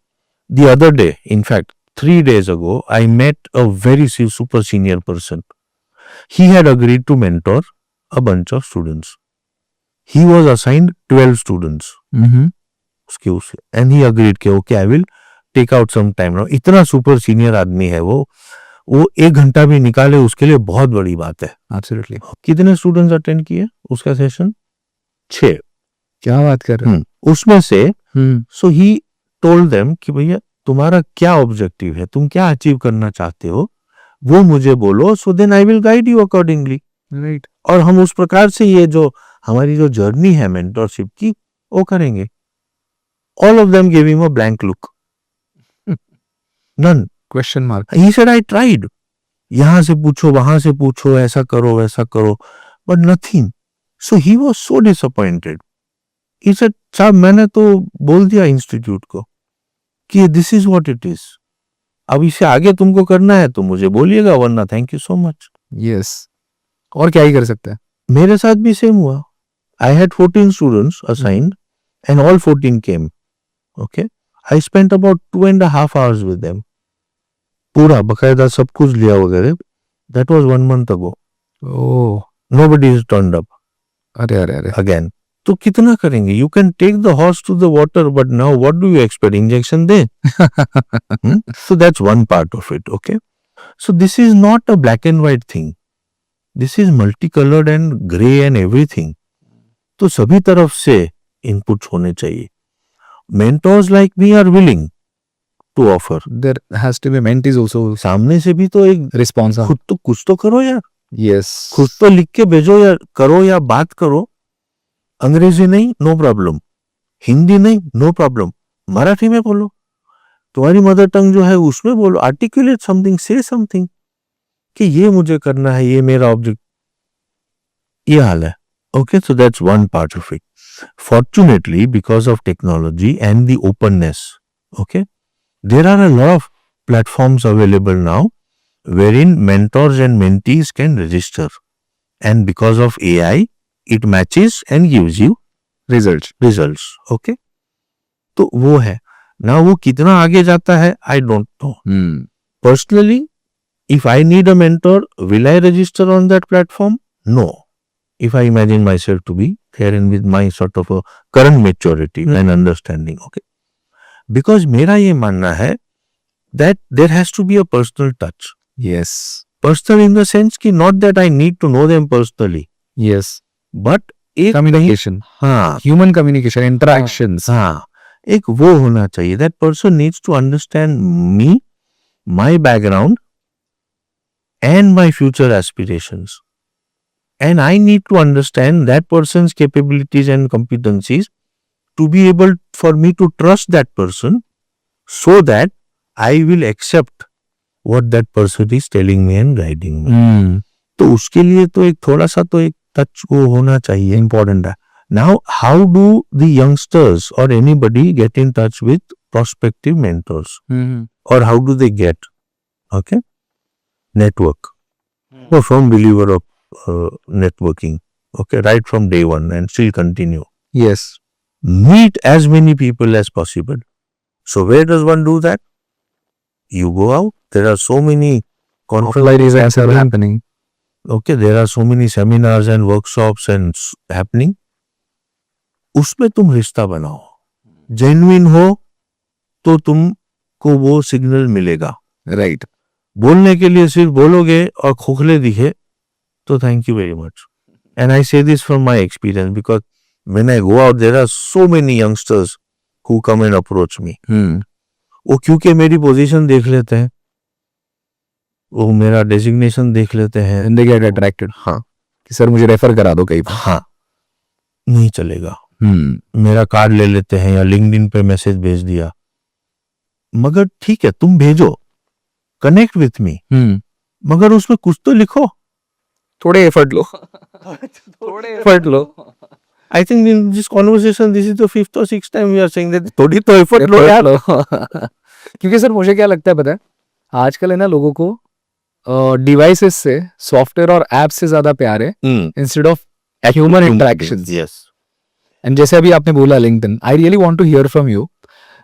The other day, in fact 3 days ago, I met a very super senior person. He had agreed to mentor a bunch of students. He was assigned 12 students. उसके and he agreed कि okay, I will take out some time now. इतना super senior आदमी है वो 1 घंटा भी निकाले उसके लिए बहुत बड़ी बात है। एब्सोल्युटली। कितने स्टूडेंट्स अटेंड किए उसका सेशन? 6। क्या बात कर रहे हो? उसमें से हम्म, सो ही टोल्ड देम कि भैया तुम्हारा क्या ऑब्जेक्टिव है, तुम क्या अचीव करना चाहते हो, वो मुझे बोलो, so then I will guide you accordingly, right. और हम उस प्रकार से ये जो हमारी जो जर्नी है मेंटरशिप की वो करेंगे। All of them give him a blank look, none. Question mark. He said I tried, यहां से पूछो वहां से पूछो, ऐसा करो वैसा करो, but nothing. So he was so disappointed He said, साहब मैंने तो बोल दिया इंस्टीट्यूट को कि this is what it is, अब इससे आगे तुमको करना है तो मुझे बोलिएगा, वरना thank you so much. Yes, और क्या ही कर सकते हैं। मेरे साथ भी सेम हुआ। I had 14 students assigned and all 14 came. Okay, I spent about 2.5 hours with them, पूरा बकायदा सब कुछ लिया वगैरह। That was 1 month ago। Oh, nobody is turned up अरे अरे अरे, अगेन। तो कितना करेंगे? You can take the horse to the water, but now what do you expect? Injection दे। So that's one part of it. Okay, so this is not a black and white thing, this is multicolored and gray and everything. तो सभी तरफ से inputs होने चाहिए। mentors like me are willing to offer। There has to be mentees also, सामने से भी तो एक रिस्पांस। खुद तो कुछ तो करो यार, यस, खुद तो लिख के भेजो या करो या बात करो। अंग्रेजी नहीं, नो प्रॉब्लम। हिंदी नहीं, नो प्रॉब्लम। मराठी में बोलो, तुम्हारी मदर टंग जो है उसमें बोलो। आर्टिकुलेट समथिंग, से समथिंग कि ये मुझे करना है, ये मेरा ऑब्जेक्ट, ये हाल है। Okay, so that's one part of it. Fortunately because of technology and the openness, okay, there are a lot of platforms available now wherein mentors and mentees can register, and because of AI it matches and gives you results। okay, तो वो है ना। वो कितना आगे जाता है I don't know। Personally, if I need a mentor, will I register on that platform? No, if I imagine myself to be there and with my sort of a current maturity and understanding। okay, because मेरा ये मानना है that there has to be a personal touch। Yes, personal in the sense कि not that I need to know them personally, yes, but एक communication, हाँ human communication, interactions. हाँ एक वो होना चाहिए। That person needs to understand me, my background and my future aspirations, and I need to understand that person's capabilities and competencies to be able for me to trust that person, so that I will accept what that person is telling me and guiding me। तो उसके लिए तो एक थोड़ा सा तो एक touch वो होना चाहिए, इंपॉर्टेंट है। Now how do the youngsters or anybody get in touch with prospective mentors, और how do they get? Okay, network. वो from believer of networking, okay, right from day one and still continue। Yes, meet as many people as possible। so where does one do that? You go out, there are so many conferences happening। okay, there are so many seminars and workshops and happening। उसमें तुम रिश्ता बनाओ, genuine हो तो तुमको वो signal मिलेगा। Right, बोलने के लिए सिर्फ बोलोगे और खोखले दिखे तो thank you very much. And I say this from my experience because when I go out there are so many youngsters who come and approach me. वो क्योंकि मेरी पोजीशन देख लेते हैं, वो मेरा डेजिग्नेशन देख लेते हैं, एंड दे गेट अट्रैक्टेड। हाँ कि सर मुझे रेफर करा दो कहीं पर। हाँ, नहीं चलेगा। मेरा कार्ड ले लेते हैं या लिंक्डइन पे मैसेज भेज दिया, मगर ठीक है तुम भेजो, कनेक्ट विथ मी, मगर उसमें कुछ तो लिखो, थोड़े एफर्ट लो, थोड़े effort low. I think in this conversation this is the 5th or 6th time we are saying that थोड़ी तो एफर्ट लो यार। क्योंकि सर मुझे क्या लगता है पता है, आजकल है ना लोगों को डिवाइसेस से, सॉफ्टवेयर और ऐप से ज्यादा प्यार है instead of human interactions. Yes, and जैसे अभी आपने बोला LinkedIn, I really want to hear from you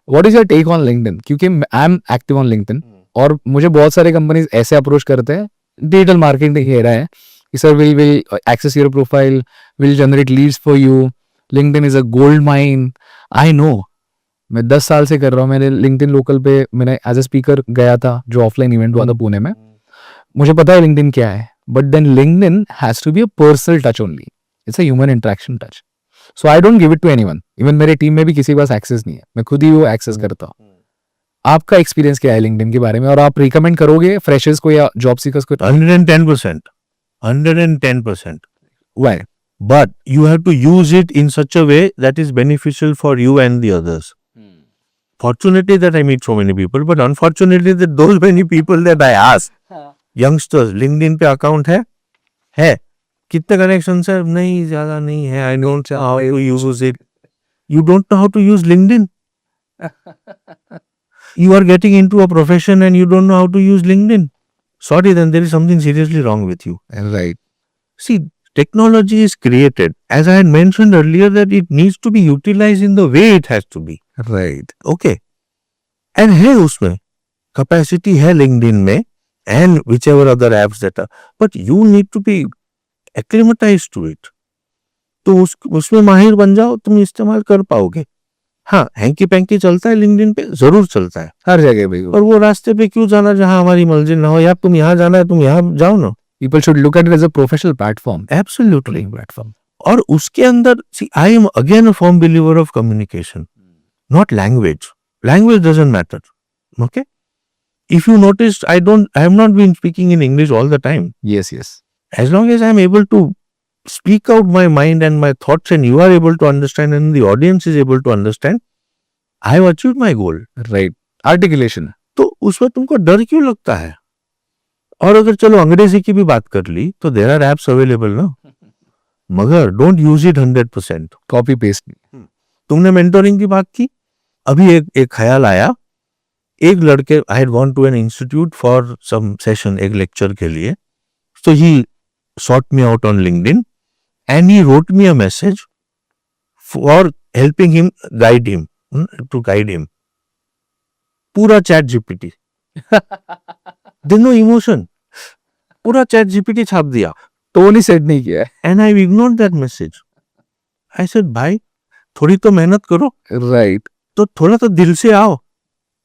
what is your take on LinkedIn, क्योंकि I am active on LinkedIn और मुझे बहुत सारे कंपनीज ऐसे अप्रोच करते हैं, डिजिटल मार्केटिंग कह रहा है कि sir will access your profile, will generate leads for you, LinkedIn is a gold mine. I know, मैं 10 साल से कर रहा हूँ। मैंने लिंक्डइन लोकल पे मैंने एज अ स्पीकर गया था, जो ऑफलाइन इवेंट हुआ था पुणे में। मुझे पता है लिंक्डइन क्या है, but then LinkedIn has to be a personal touch only, it's a human interaction touch. So I don't give it to anyone, even मेरे टीम में भी किसी के पास एक्सेस नहीं है, मैं खुद ही वो एक्सेस करता हूँ। आपका एक्सपीरियंस क्या है लिंक्डइन के बारे में, और आप रिकमेंड करोगे फ्रेशर्स को या जॉब सीकर्स को? 110%, 110%। Why? But you have to use it in such a way that is beneficial for you and the others। Fortunately that I meet so many people, but unfortunately that those many people that I ask, youngsters, LinkedIn पे account है, कितने connection है? नहीं, ज्यादा नहीं है। I don't know how to use it। You don't know how to use LinkedIn. You are getting into a profession and you don't know how to use LinkedIn. Sorry, then there is something seriously wrong with you. Right. See, technology is created, as I had mentioned earlier, that it needs to be utilized in the way it has to be. Right. Okay. And है उसमें capacity है LinkedIn में and whichever other apps that are, but you need to be acclimatized to it. तो उसमें माहिर बन जाओ, तुम इस्तेमाल कर पाओगे. हाँ, हैंकी पैंकी चलता है लिंक्डइन पे, जरूर चलता है हर जगह भाई. और वो रास्ते पे क्यों जाना जहां हमारी मंजिल ना हो. यार तुम यहाँ जाना है, तुम यहाँ जाओ ना. People should look at it as a professional platform. Absolutely. Platform. और उसके अंदर, see, I am again a firm believer of communication, not language. Language doesn't matter. Okay? If you noticed, I have not been speaking in English all the time. Yes, yes. As long as I am able to speak out my mind and my thoughts and you are able to understand and the audience is able to understand, I have achieved my goal. Right. Articulation. तो उसमें तुमको डर क्यों लगता है? और अगर चलो अंग्रेजी की भी बात कर ली तो देयर आर एप्स अवेलेबल ना, मगर don't use it 100%. Copy paste. तुमने मेंटोरिंग की बात की, अभी एक ख्याल आया. एक लड़के, I had gone to an institute for some session, एक लेक्चर के लिए. So he sought me out on LinkedIn and he wrote me a message for helping him, to guide him. पूरा chat GPT. There's no emotion. पूरा chat GPT छाप दिया. Tone ही set नहीं किया है. And I ignored that message. I said, भाई थोड़ी तो मेहनत करो. Right. तो थोड़ा तो दिल से आओ.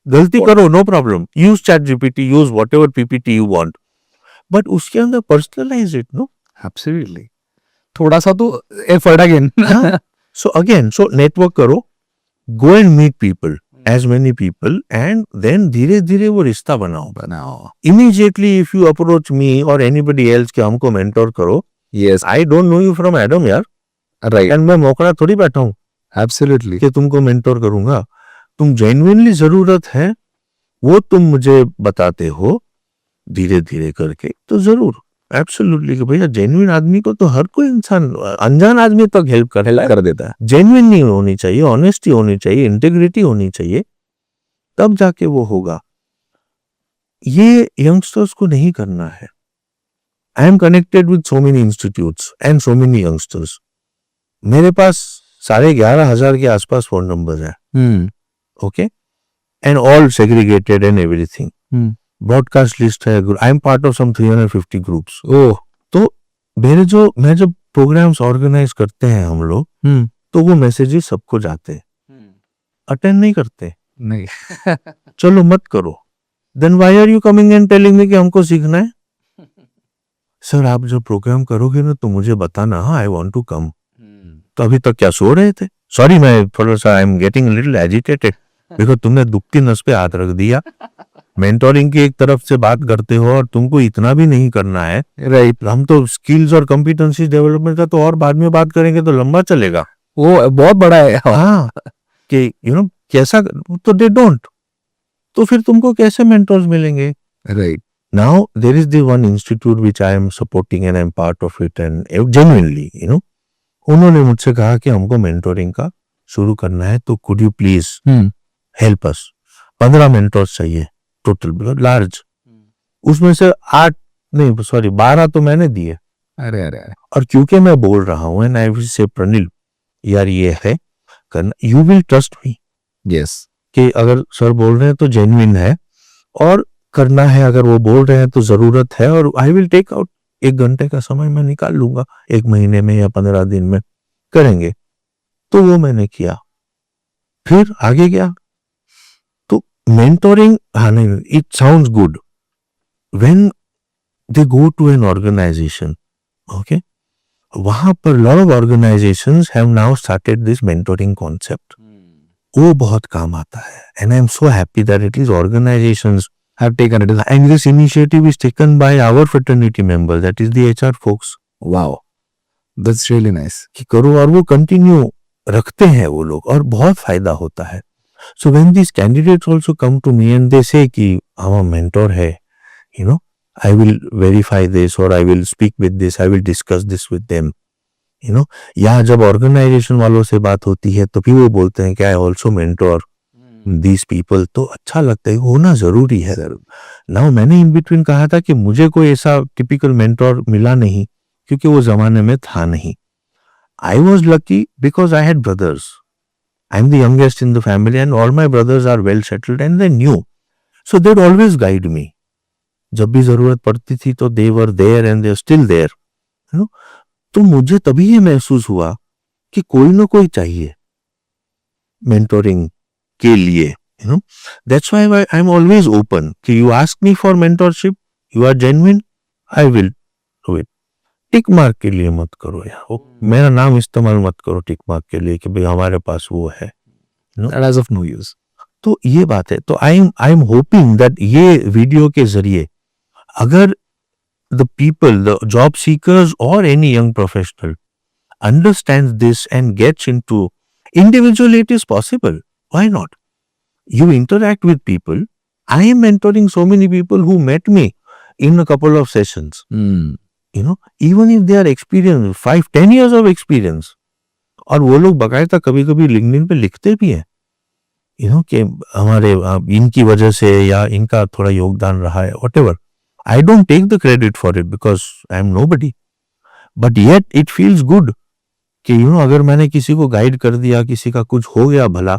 गलती करो, no problem. Use ChatGPT, use whatever PPT you want, but उसके अंदर पर्सनलाइज इट. No, Absolutely. थोड़ा सा तो effort again. So again, so network करो, go and meet people, as many people, and then धीरे धीरे वो रिश्ता बनाओ. Immediately if you approach me or anybody else कि हमको mentor करो, Yes. I don't know you from Adam यार, Right. and मैं मोकड़ा थोड़ी बैठा हूँ Absolutely. कि तुमको mentor करूंगा. तुम genuinely जरूरत है, वो तुम मुझे बताते हो धीरे धीरे करके, तो जरूर एब्सोल्युटली कि भैया जेन्युइन आदमी को तो हर कोई इंसान, अनजान आदमी तक हेल्प कर देता है. जेन्युइन नहीं होनी चाहिए, ऑनेस्टी होनी चाहिए, इंटीग्रिटी होनी चाहिए, तब जाके वो होगा. ये यंगस्टर्स को नहीं करना है. I am connected with so many institutes and so many youngsters. मेरे पास 11,500 के आसपास फोन नंबर है. Okay, and all segregated and everything. Broadcast list है. I am part of some 350 groups. Oh, तो मैं जब प्रोग्राम्स ऑर्गेनाइज करते हैं हम लोग, तो वो मैसेजेस सबको जाते हैं. अटेंड नहीं करते. नहीं. चलो मत करो. Then why are you coming and telling me कि हमको सीखना है? सर आप जब प्रोग्राम करोगे ना तो मुझे बताना. हाँ, आई वांट टू कम. तो अभी तक क्या सो रहे थे? सॉरी, मैं थोड़ा सा I am getting little agitated because तुमने दुखती नस पे हाथ रख दिया. मेंटोरिंग की एक तरफ से बात करते हो और तुमको इतना भी नहीं करना है. राइट. हम तो स्किल्स और कॉम्पिटेंसीज डेवलपमेंट का तो और बाद में बात करेंगे तो लंबा चलेगा. वो बहुत बड़ा है. हाँ, कि यू नो कैसा, तो दे डोंट. तो फिर तुमको कैसे मेंटोर्स मिलेंगे? Right. Now there is the one institute which I am supporting and I am part of it and genuinely उन्होंने मुझसे कहा कि हमको मेंटोरिंग का शुरू करना है, तो could you please help us. 15 mentors चाहिए टोटल, लार्ज. उसमें से 12 तो मैंने दिए. अरे. और क्योंकि मैं बोल रहा हूँ and I will say Pranil यार ये है करना, you will trust me. Yes. कि अगर सर बोल रहे हैं तो जेन्युइन है और करना है. अगर वो बोल रहे हैं तो जरूरत है, और आई विल टेक आउट 1 घंटे का समय मैं निकाल लूंगा 1 महीने में या 15 दिन में करेंगे. तो वो मैंने किया. फिर आगे गया तो मेंटोरिंग, हाँ नहीं, it sounds good when they go to an organization. Okay, वहां पर lot of organizations have now started this mentoring concept. वो बहुत काम आता है and I am so happy that it is organizations have taken it. and this initiative is taken by our fraternity members, that is the HR folks. Wow, that's really nice. कि करो, और वो continue रखते हैं वो लोग और बहुत फायदा होता है. So when these candidates also come to me and they say कि हमारा mentor है, I will verify this or I will speak with this, I will discuss this with them. You know. यहाँ जब ऑर्गेनाइजेशन वालों से बात होती है तो भी वो बोलते हैं कि I also mentor these people, तो अच्छा लगता है, होना जरूरी है। नाउ मैंने इन बिटवीन कहा था कि मुझे कोई ऐसा टिपिकल मेंटोर मिला नहीं क्योंकि वो जमाने में था नहीं। I was lucky because I had brothers, I am the youngest in the family and all my brothers are well settled and they knew, so they always guide me. जब भी जरूरत पड़ती थी तो they were there and they are still there, you know. तो मुझे तभी ये महसूस हुआ कि कोई ना कोई चाहिए मेंटोरिंग के लिए, you know. That's why I am always open कि you ask me for mentorship, you are genuine, I will do it. Tick mark के लिए मत करो यार, मेरा नाम इस्तेमाल मत करो टिक मार्क के लिए कि भाई हमारे पास वो है, That is of no use. तो ये बात है। तो आई एम होपिंग दैट ये वीडियो के जरिए अगर the people, the job seekers or any young professional understands this and gets into, individually it is possible, why not? You interact with people. I am mentoring so many people who met me in a couple of sessions, you know, even if they are experienced 5-10 years of experience, और वो लोग बकायदा कभी कभी LinkedIn पे लिखते भी हैं, यू नो, कि हमारे इनकी वजह से या इनका थोड़ा योगदान रहा है, whatever. I don't take the credit for it because I am nobody. But yet it feels good कि यू नो अगर मैंने किसी को गाइड कर दिया, किसी का कुछ हो गया भला,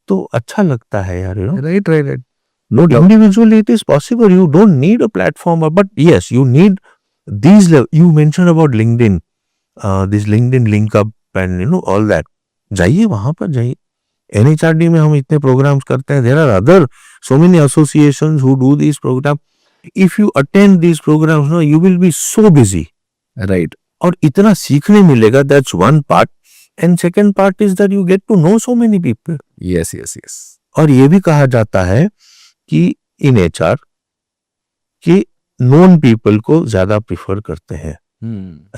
तो अच्छा लगता है यार, you know. Right. No, individually it is possible. You don't need a platform, but yes, you need these. You mentioned about LinkedIn, this LinkedIn link up and you know all that. जाइए वहां पर जाइए। NHRD में हम इतने programmes करते हैं. There are other so many associations who do these programs. If you attend these programs, no, you will be so busy. Right. और इतना सीखने मिलेगा. That's one part. And second part is that you get to know so many people. Yes. और ये भी कहा जाता है कि इन HR कि नोन पीपल को ज्यादा प्रिफर करते हैं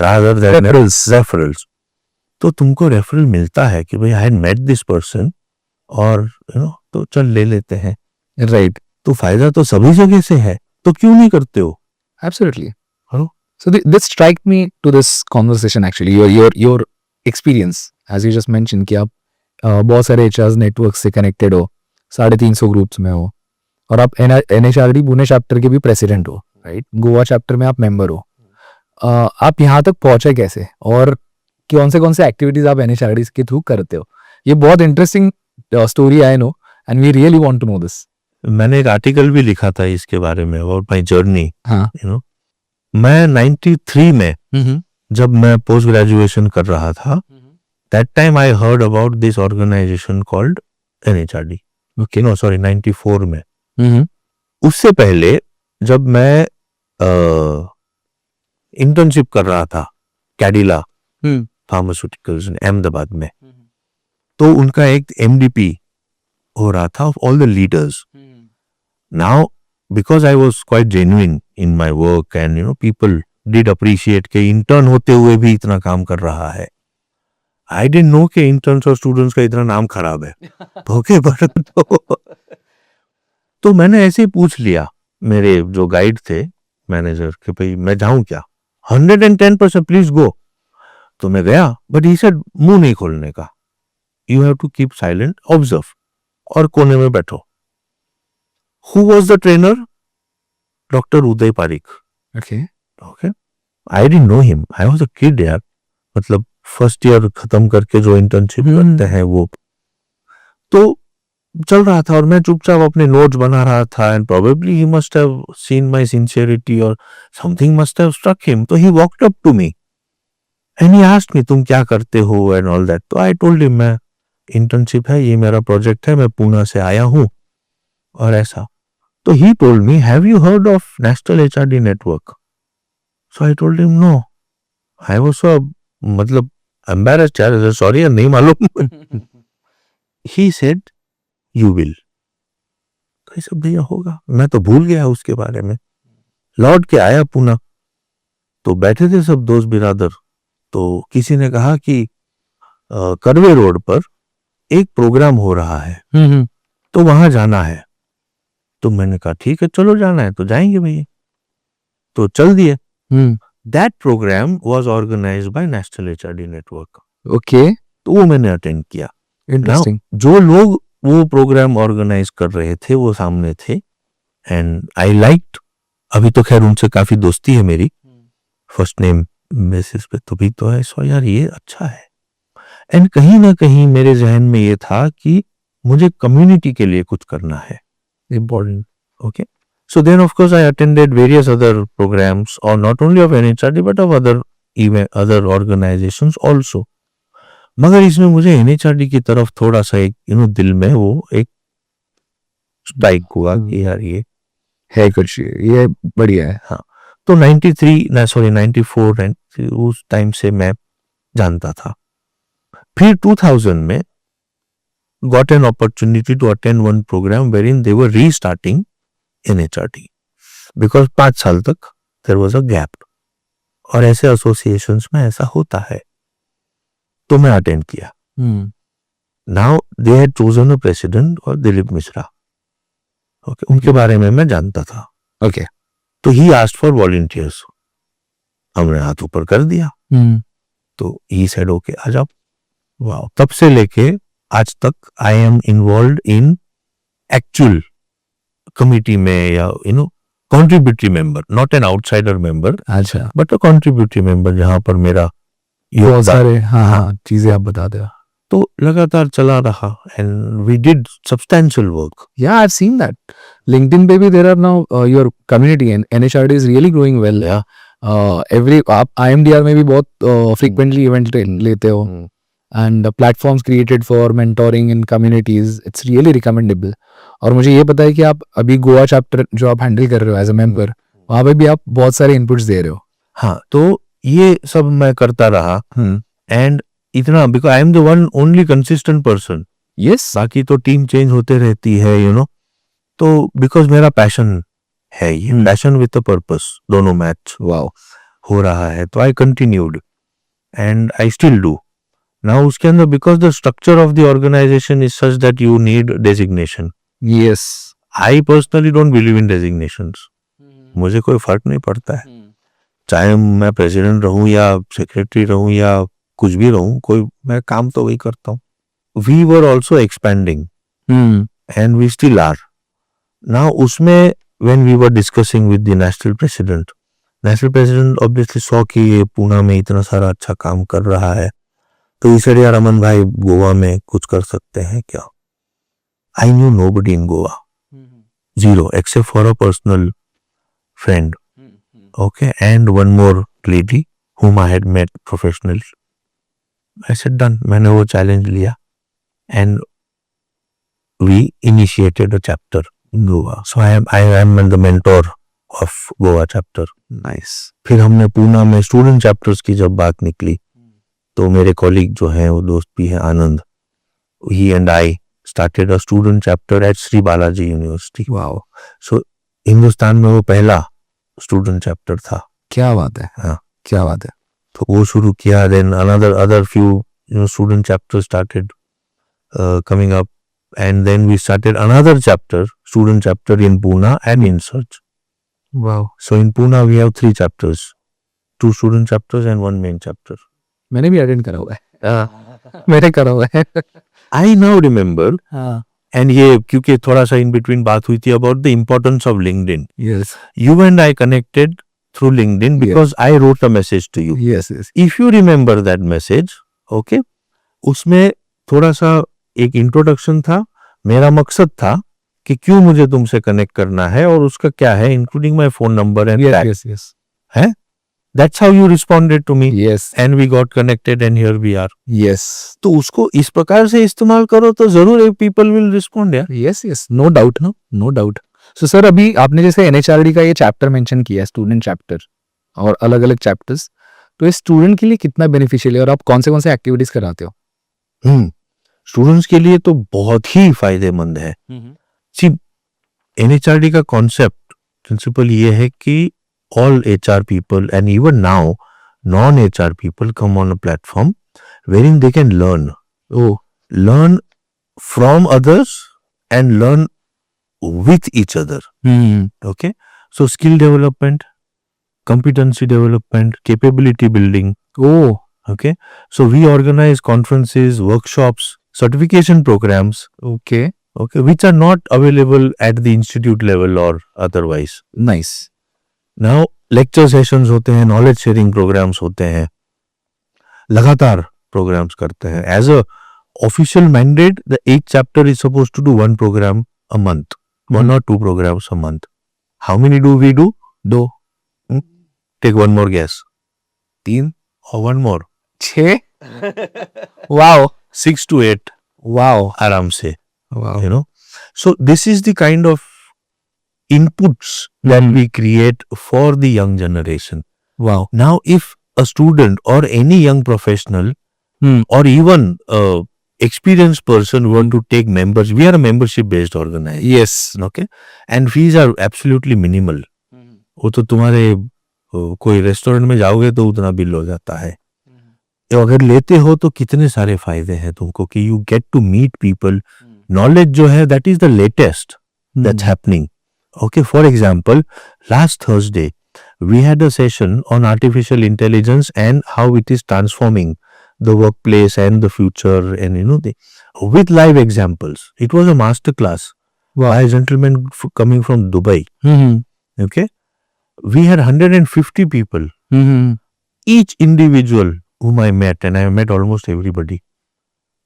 rather than referrals. तो तुमको रेफरल मिलता है कि भाई I had met this person और यू नो तो चल ले लेते हैं. Right. तो फायदा तो सभी जगह से है, तो क्यों नहीं करते हो? Absolutely. Hello? So this strike me to this conversation actually. Your experience, as you just mentioned, कि आप बहुत सारे HRs नेटवर्क से कनेक्टेड हो, 350 ग्रुप्स में हो, और आप NHRD पुणे चैप्टर के भी प्रेसिडेंट हो, राइट? गोवा चैप्टर में आप मेंबर हो. आप यहाँ तक पहुंचे कैसे, और कौन से एक्टिविटीज आप NHRD के थ्रू करते हो? ये बहुत interesting story I know, and we really want to know this. मैंने एक आर्टिकल भी लिखा था इसके बारे में, अबाउट माय जर्नी. हाँ. यू नो, मैं 93 में जब मैं पोस्ट ग्रेजुएशन कर रहा था, that time I heard about this organization called NHRD. Okay, no sorry, 94 में. उससे पहले जब मैं इंटर्नशिप कर रहा था कैडिला फार्मास्यूटिकल्स अहमदाबाद में, तो उनका एक MDP हो रहा था of all the leaders. Now because I was quite genuine in my work and you know people did appreciate के इंटर्न होते हुए भी इतना काम कर रहा है. आई डिडंट नो कि इंटर्न्स और स्टूडेंट्स का इतना नाम खराब है. ओके, तो मैंने ऐसे ही पूछ लिया मेरे जो गाइड थे, मैनेजर, कि भाई मैं जाऊं क्या? 110% प्लीज गो. तो मैं गया, बट ही सेड मुंह नहीं खोलने का, you have to keep silent, observe, और कोने में बैठो. Who was the trainer? Doctor Uday Pareek. Okay. I didn't know him, I was a kid यार, मतलब फर्स्ट ईयर खत्म करके जो इंटर्नशिप करते हैं वो. तो चल रहा था और मैं चुपचाप अपने नोट्स बना रहा था, and probably he must have seen my sincerity or something must have struck him. तो he walked up to me and he asked me, तुम क्या करते हो एंड ऑल दैट. तो आई टोल्ड हिम, मैं इंटर्नशिप है, ये मेरा प्रोजेक्ट है, मैं पुणे से आया हूं और ऐसा. तो he told me, have you heard of national HRD network? So I told him no. I was so मतलब एम्बैरेस्ड यार, सॉरी नहीं मालूम. He said you will. कैसे भैया होगा, मैं तो भूल गया उसके बारे में. लौट के आया पुणे, तो बैठे थे सब दोस्त बिरादर. तो किसी ने कहा कि करवे रोड पर एक प्रोग्राम हो रहा है, तो वहां जाना है. तो मैंने कहा ठीक है, चलो जाना है तो जाएंगे भैया. तो चल दिए. That program was organized by National HRD Network. Okay, तो वो मैंने अटेंड किया. इंटरेस्टिंग. जो लोग वो प्रोग्राम ऑर्गेनाइज कर रहे थे वो सामने थे एंड आई लाइक्ड. अभी तो खैर उनसे काफी दोस्ती है मेरी फर्स्ट नेम बेसिस पे, तो भी तो है सो यार ये अच्छा है. एंड कहीं ना कहीं मेरे जहन में ये था कि मुझे कम्युनिटी के लिए कुछ करना है, important. Okay, so then of course I attended various other programs, or not only of NHRD but of other organizations also. मगर इसमें मुझे NHRD की तरफ थोड़ा सा एक दिल में वो एक स्ट्राइक हुआ कि यार ये है कुछ, ये बढ़िया है. हाँ. तो 94 उस टाइम से मैं जानता था. फिर 2000 में got an opportunity to attend one program wherein they were restarting NHRD because 5 साल तक there was a gap. और ऐसे एसोसिएशंस में ऐसा होता है. तो मैं अटेंड किया. Now they had chosen a president और दिलीप मिश्रा. ओके, उनके बारे में मैं जानता था. ओके. तो ही आस्क्ड फॉर वॉलंटियर्स. हमने हाथ ऊपर कर दिया. तो ही सेड ओके आ जाओ. वाह, तब से लेके आज तक I am involve in actual committee में या contributory member, not an outsider member, अच्छा, but a contributory member जहां पर मेरा बहुत सारे हाँ चीजें आप बता दो. तो लगातार चला रहा and we did substantial work. Yeah, I've seen that. LinkedIn पे भी there are now your community and NHRD is really growing well. Yeah. आप IMDR में भी बहुत frequently event लेते हो. And platforms created for mentoring in communities, it's really recommendable. और मुझे ये पता है कि आप अभी गोवा चैप्टर जो आप हैंडल कर रहे हो एज अ मेंबर, वहाँ पे भी आप बहुत सारे इनपुट्स दे रहे हो. हाँ, तो ये सब मैं करता रहा एंड इतना because I am the one only consistent person. Yes, बाकी तो टीम चेंज होते रहती है तो बिकॉज मेरा पैशन है ये, पैशन विद अ पर्पस, दोनों मैच वाओ हो रहा है. तो I continued and I still do. Now उसके अंदर because the structure of the organization is such that you need designation. Yes, I personally don't believe in designations. मुझे कोई फर्क नहीं पड़ता है, चाहे मैं प्रेसिडेंट रहूं या सेक्रेटरी रहूं या कुछ भी रहूं, कोई मैं काम तो वही करता हूं. We were also expanding and we still are. Now उसमें when we were discussing with the national president obviously saw कि ये पूना में इतना सारा अच्छा काम कर रहा है, तो इसे यार अमन भाई गोवा में कुछ कर सकते हैं क्या. I knew nobody in Goa, zero except for a personal friend. Okay, and one more lady whom I had met professionally. I said done. मैंने वो challenge लिया and we initiated a chapter in Goa. So I am the mentor of Goa chapter. Nice. फिर हमने पूना में student chapters की जब बात निकली, तो मेरे कॉलीग जो हैं वो दोस्त भी हैं आनंद, he and I started a student chapter at Sri Balaji University. Wow, So Hindustan में वो पहला स्टूडेंट चैप्टर था. क्या बात है. हाँ, क्या बात है. तो वो शुरू किया. then other few student chapters started coming up, and then we started another student chapter in Pune and in Search. Wow, So in Pune we have 3 chapters, 2 student chapters and 1 main chapter. मैंने भी attend करा हुआ है. मैंने करा हुआ है. I now remember, हाँ. and ये क्योंकि थोड़ा सा in between बात हुई थी about the importance of LinkedIn. Yes. You and I connected through LinkedIn because I wrote a message to you. Yes. Yes. If you remember that message, okay, उसमें थोड़ा सा एक इंट्रोडक्शन था. मेरा मकसद था कि क्यों मुझे तुमसे कनेक्ट करना है और उसका क्या है, including my phone number and Yes. Yes. Yes. है. That's how you responded to me. Yes. And we got connected and here we are. Yes. तो उसको इस प्रकार से इस्तेमाल करो तो जरूर एक people will respond यार. Yes. Yes. No doubt. No doubt. So sir, अभी आपने जैसे NHRD का ये चैप्टर मेंशन किया, स्टूडेंट चैप्टर और अलग अलग चैप्टर्स, तो इस स्टूडेंट के लिए कितना बेनिफिशियल है और आप कौन से एक्टिविटीज कराते हो? स्टूडेंट्स के लिए तो बहुत ही फायदेमंद है. सी NHRD का कॉन्सेप्ट प्रिंसिपल ये है कि all HR people and even now non-HR people come on a platform wherein they can learn from others and learn with each other. Okay, so skill development, competency development, capability building. Oh, Okay, so we organize conferences, workshops, certification programs, okay. okay, which are not available at the institute level or otherwise. Nice. Now lecture sessions होते हैं, knowledge sharing programs होते हैं, लगातार programs करते हैं. As a official mandate, the 8th chapter is supposed to do one program a month, one or two programs a month. How many do we do? दो, Take one more guess. तीन, Or one more. 6. Wow. 6 to 8 Wow. आराम से, Wow. you know. So this is the kind of inputs that we create for the young generation. Wow. Now, if a student or any young professional Hmm. or even a experienced person want to take members, we are a membership based organization. Yes. Okay, and fees are absolutely minimal. वो तो तुम्हारे कोई restaurant में जाओगे तो उतना bill हो जाता है. तो अगर लेते हो तो कितने सारे फायदे हैं तुमको कि you get to meet people. Knowledge जो है that is the latest that's happening. Okay, for example, last Thursday we had a session on artificial intelligence and how it is transforming the workplace and the future, and with live examples. It was a master class by a gentleman coming from Dubai. Okay, we had 150 people. Each individual whom I met, and I met almost everybody,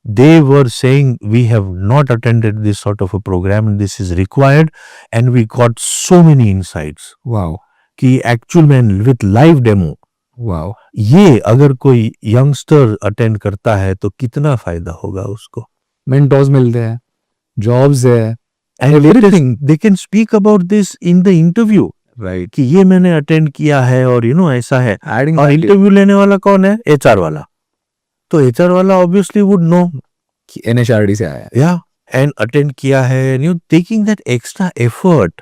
they were saying we have not attended this sort of a program and this is required, and we got so many insights Wow. कि actual में with live demo. Wow. ये अगर कोई youngster attend करता है तो कितना फायदा होगा उसको. Mentors मिलते हैं, jobs है, And everything. they can speak about this in the interview Right. कि ये मैंने अटेंड किया है और ऐसा है. Adding और value. इंटरव्यू लेने वाला कौन है? HR वाला. तो HR वाला obviously would know. कि NHRD से आया है. Yeah, and attend किया है, and you taking that extra effort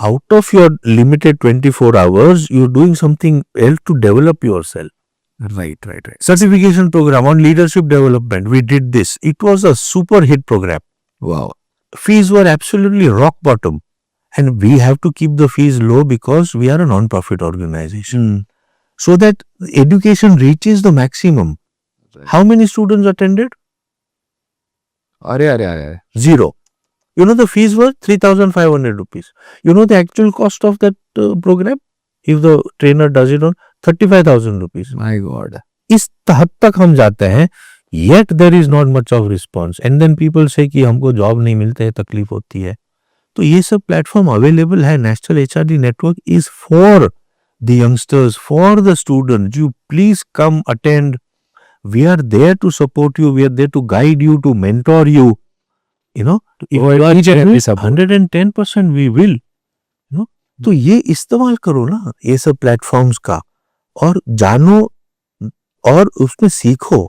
out of your limited 24 hours, you're doing something else to develop yourself. Right. Certification program on leadership development, we did this. It was a super hit program. Wow. Fees were absolutely rock bottom, and we have to keep the fees low because we are a non-profit organization, so that education reaches the maximum. Right. How many students attended? अरे. Zero. The fees were 3,500 rupees. The actual cost of that program, if the trainer does it on 35,000 rupees. My God. इस हद तक हम जाते हैं, yet there is not much of response, and then people say कि हमको job नहीं मिलते है, तकलीफ होती है. तो ये सब प्लेटफॉर्म अवेलेबल है. National HRD network is for the youngsters, for the student. You please come attend. We are there to support you. We are there to guide you, to mentor you. If you are each and every support. 110% we will. तो ये इस्तेमाल करो ना ये सब platforms का, और जानो और उसमें सीखो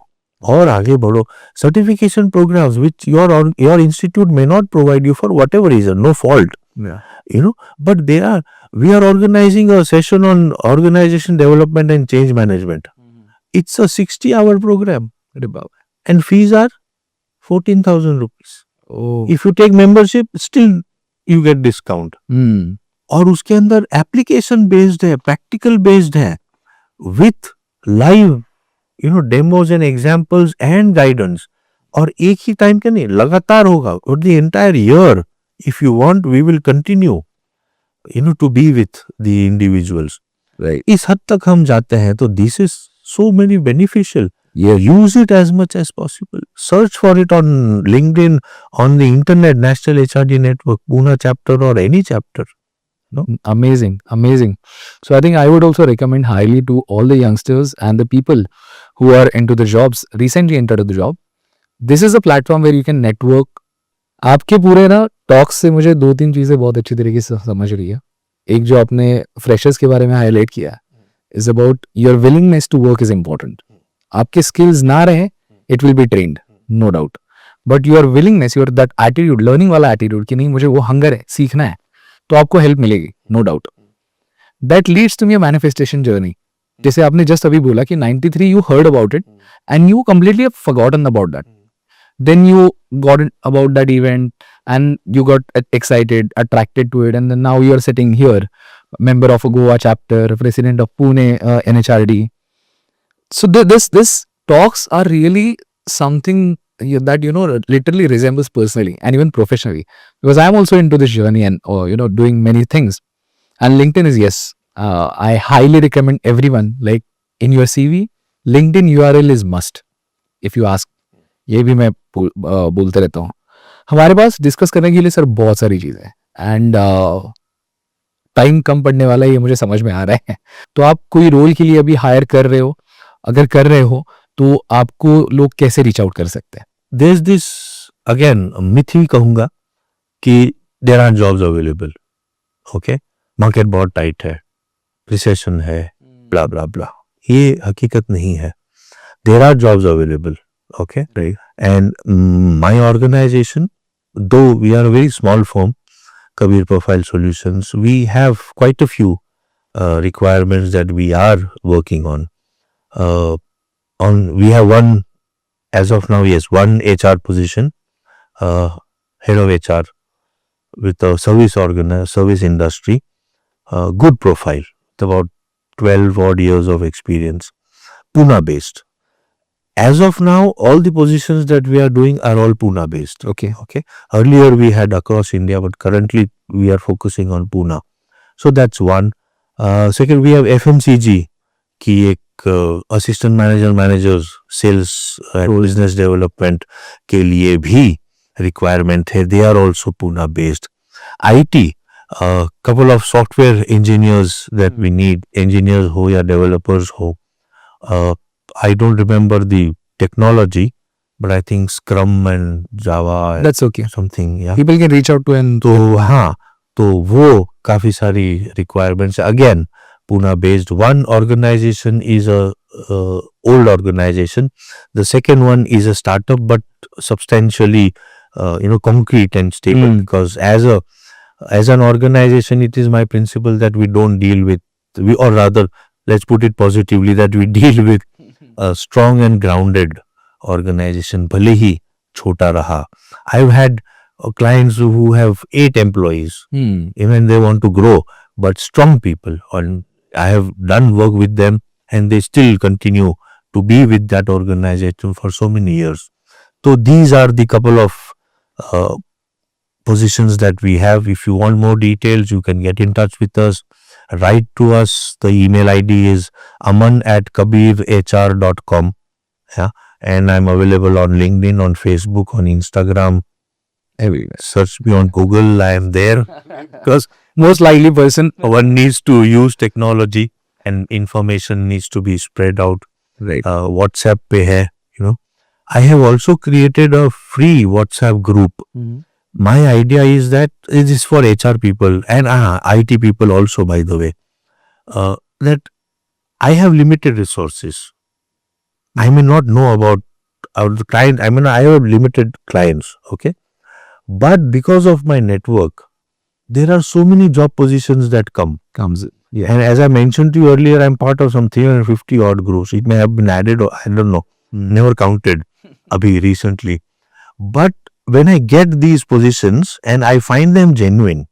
और आगे बढ़ो. Certification programs which your institute may not provide you for whatever reason, no fault. Yeah. But we are organizing a session on organization development and change management. It's a 60-hour program, and fees are 14,000 rupees. Oh. If you take membership, still you get discount. और उसके अंदर application based है, practical based है, with live, demos and examples and guidance. और एक ही time के नहीं, लगातार होगा. और the entire year, if you want, we will continue, to be with the individuals. Right. इस हद तक हम जाते हैं. तो this is so many beneficial. Yeah. Use it as much as possible. Search for it on LinkedIn, on the internet, National HRD Network, Pune chapter or any chapter. Amazing. So I think I would also recommend highly to all the youngsters and the people who are into the jobs, recently entered the job. This is a platform where you can network. आपके पूरे ना talks से मुझे 2-3 चीजें बहुत अच्छी तरीके से समझ रही है. एक जो आपने फ्रेशर्स के बारे में हाईलाइट किया है, is about your willingness to work is important. आपके skills ना रहे, it will be trained, no doubt. But your willingness, your that attitude, learning वाला attitude कि नहीं मुझे वो hunger है, सीखना है, तो आपको help मिलेगी, no doubt. That leads to your manifestation journey. जैसे आपने just अभी बोला कि 93 you heard about it and you completely have forgotten about that. Then you got about that event and you got excited, attracted to it, and then now you are sitting here member of a Goa chapter, president of Pune NHRD. So this talks are really something that literally resembles personally and even professionally, because I am also into this journey and doing many things. And LinkedIn is, yes, I highly recommend everyone, like in your CV, LinkedIn URL is must. If you ask, ये भी मैं बोलते रहता हूँ. हमारे पास discuss करने के लिए सर बहुत सारी चीज़ें हैं, एंड टाइम कम पड़ने वाला है, ये मुझे समझ में आ रहा है. तो आप कोई रोल के लिए अभी हायर कर रहे हो, अगर कर रहे हो तो आपको लोग कैसे रीच आउट कर सकते हैं? There's this, again, myth ही कहूँगा कि there are jobs available. Okay? Market बहुत टाइट है, रिसेशन है, ब्ला ब्ला ब्ला. ये हकीकत नहीं है. There are jobs available. Okay, right. And my organization, though we are a very small firm, Kabir Profile Solutions, we have quite a few requirements that we are working on. We have one, as of now, yes, one HR position, head of HR with a service industry, good profile, with about 12 odd years of experience, Pune based. As of now, all the positions that we are doing are all Pune based. Okay. Earlier we had across India, but currently we are focusing on Pune. So that's one. Second, we have FMCG की एक assistant managers, sales and business development के लिए भी requirement है. They are also Pune based. IT, couple of software engineers that we need, engineers हो या developers हो. I don't remember the technology, but I think Scrum and Java. That's okay. Something, yeah. People can reach out to and तो हाँ, तो वो काफी सारी requirements. Again, Pune based. One organization is a old organization. The second one is a startup, but substantially, concrete and stable. Because as an organization, it is my principle that we don't deal with, or rather, let's put it positively, that we deal with a strong and grounded organization, भले ही छोटा रहा. I've had clients who have 8 employees, even they want to grow, but strong people, and I have done work with them and they still continue to be with that organization for so many years. So these are the couple of positions that we have. If you want more details, you can get in touch with us. Write to us. The email ID is aman@kabirhr.com. Yeah, and I'm available on LinkedIn, on Facebook, on Instagram. Everywhere. Search me on Google. I am there. Because most likely person. One needs to use technology, and information needs to be spread out. Right. WhatsApp पे है. I have also created a free WhatsApp group. My idea is that it is for HR people and IT people also, by the way, that I have limited resources. I may not know about our client. I have limited clients. Okay. But because of my network, there are so many job positions that comes. Yeah. And as I mentioned to you earlier, I'm part of some 350 odd groups. It may have been added, or I don't know, never counted abhi recently. But when I get these positions and I find them genuine,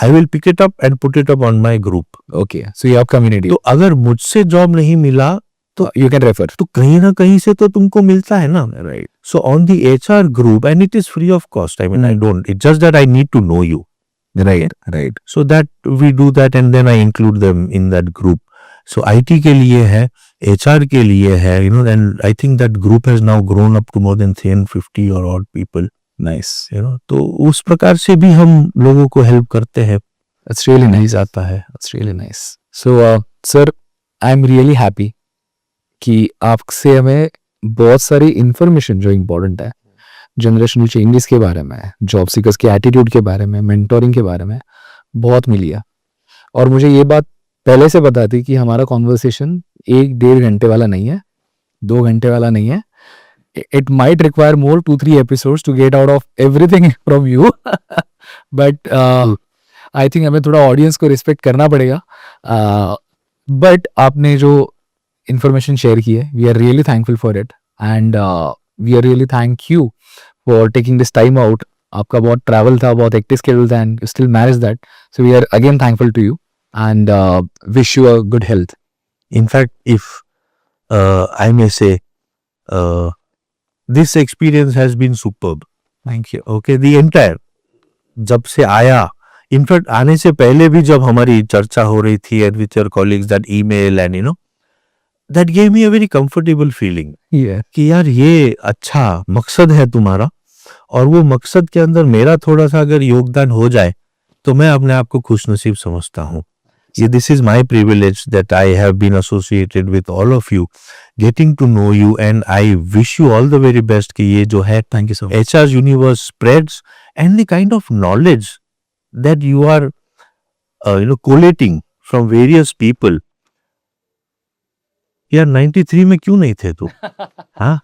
I will pick it up and put it up on my group. Okay. So you have community. तो अगर मुझसे job नहीं मिला तो you can refer. तो कहीं ना कहीं से तो तुमको मिलता है ना. Right. So on the HR group, and it is free of cost. I don't. It's just that I need to know you. Right. So that we do that, and then I include them in that group. So IT के लिए है, HR के लिए है, and I think that group has now grown up to more than 350 or odd people. Nice. तो उस प्रकार से भी हम लोगों को हेल्प करते हैं. That's really nice. आता है. That's really nice. So, sir, I'm really happy कि आपसे हमें बहुत सारी इन्फॉर्मेशन जो इम्पोर्टेंट है, जनरेशनल चेंजेस के बारे में, जॉब सीकर्स के एटीट्यूड के बारे में, मेंटोरिंग के बारे में बहुत मिली है. और मुझे ये बात पहले से पता थी कि हमारा कॉन्वर्सेशन 1-1.5 घंटे वाला नहीं है, 2 घंटे वाला नहीं है. It might require more 2-3 episodes to get out of everything from you. But I think हमें थोड़ा ऑडियंस को रिस्पेक्ट करना पड़ेगा. बट आपने जो information शेयर की है, we are really thankful for it, and we are really thank you for taking this time out. आपका बहुत ट्रैवल था, बहुत एक्टिव स्केड्यूल था, and you still managed that. So we are again thankful to you. and wish you a good health. In fact, if I may say, this experience has been superb. Thank you. Okay, the entire, जब से आया, in fact आने से पहले भी जब हमारी चर्चा हो रही थी and with your colleagues, that email and that gave me a very comfortable feeling Yeah. कि यार ये अच्छा मकसद है तुम्हारा, और वो मकसद के अंदर मेरा थोड़ा सा अगर योगदान हो जाए तो मैं अपने आप को खुशनसीब समझता हूँ. ये this is my privilege that I have been associated with all of you, getting to know you, and I wish you all the very best कि ये जो है Thank you so much. HR universe spreads and the kind of knowledge that you are collating from various people. यार 93 में क्यों नहीं थे तू? हाँ,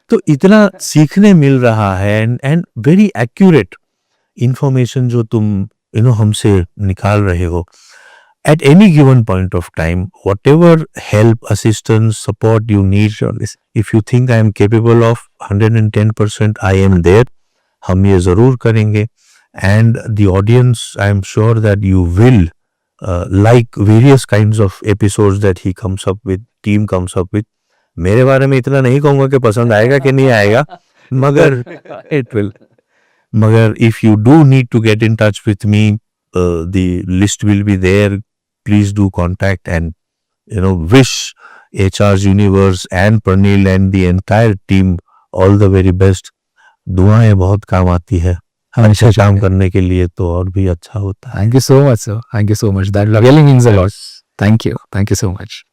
तो इतना सीखने मिल रहा है एंड वेरी एक्यूरेट इंफॉर्मेशन जो तुम हमसे निकाल रहे हो at any given point of time. Whatever help, assistance, support you need, if you think I am capable of, 110% I am there. हम ये जरूर करेंगे. And the audience, I am sure that you will like various kinds of episodes that he comes up with, team comes up with. मेरे बारे में इतना नहीं कहूँगा कि पसंद आएगा कि नहीं आएगा, मगर It will. मगर if you do need to get in touch with me, the list will be there. Please do contact and wish HR's Universe and Pranil and the entire team all the very best. दुआएं बहुत काम आती है, अच्छा काम करने के लिए तो और भी अच्छा होता है. Thank you so much, sir. Thank you so much. That really means a lot. Thank you. Thank you so much.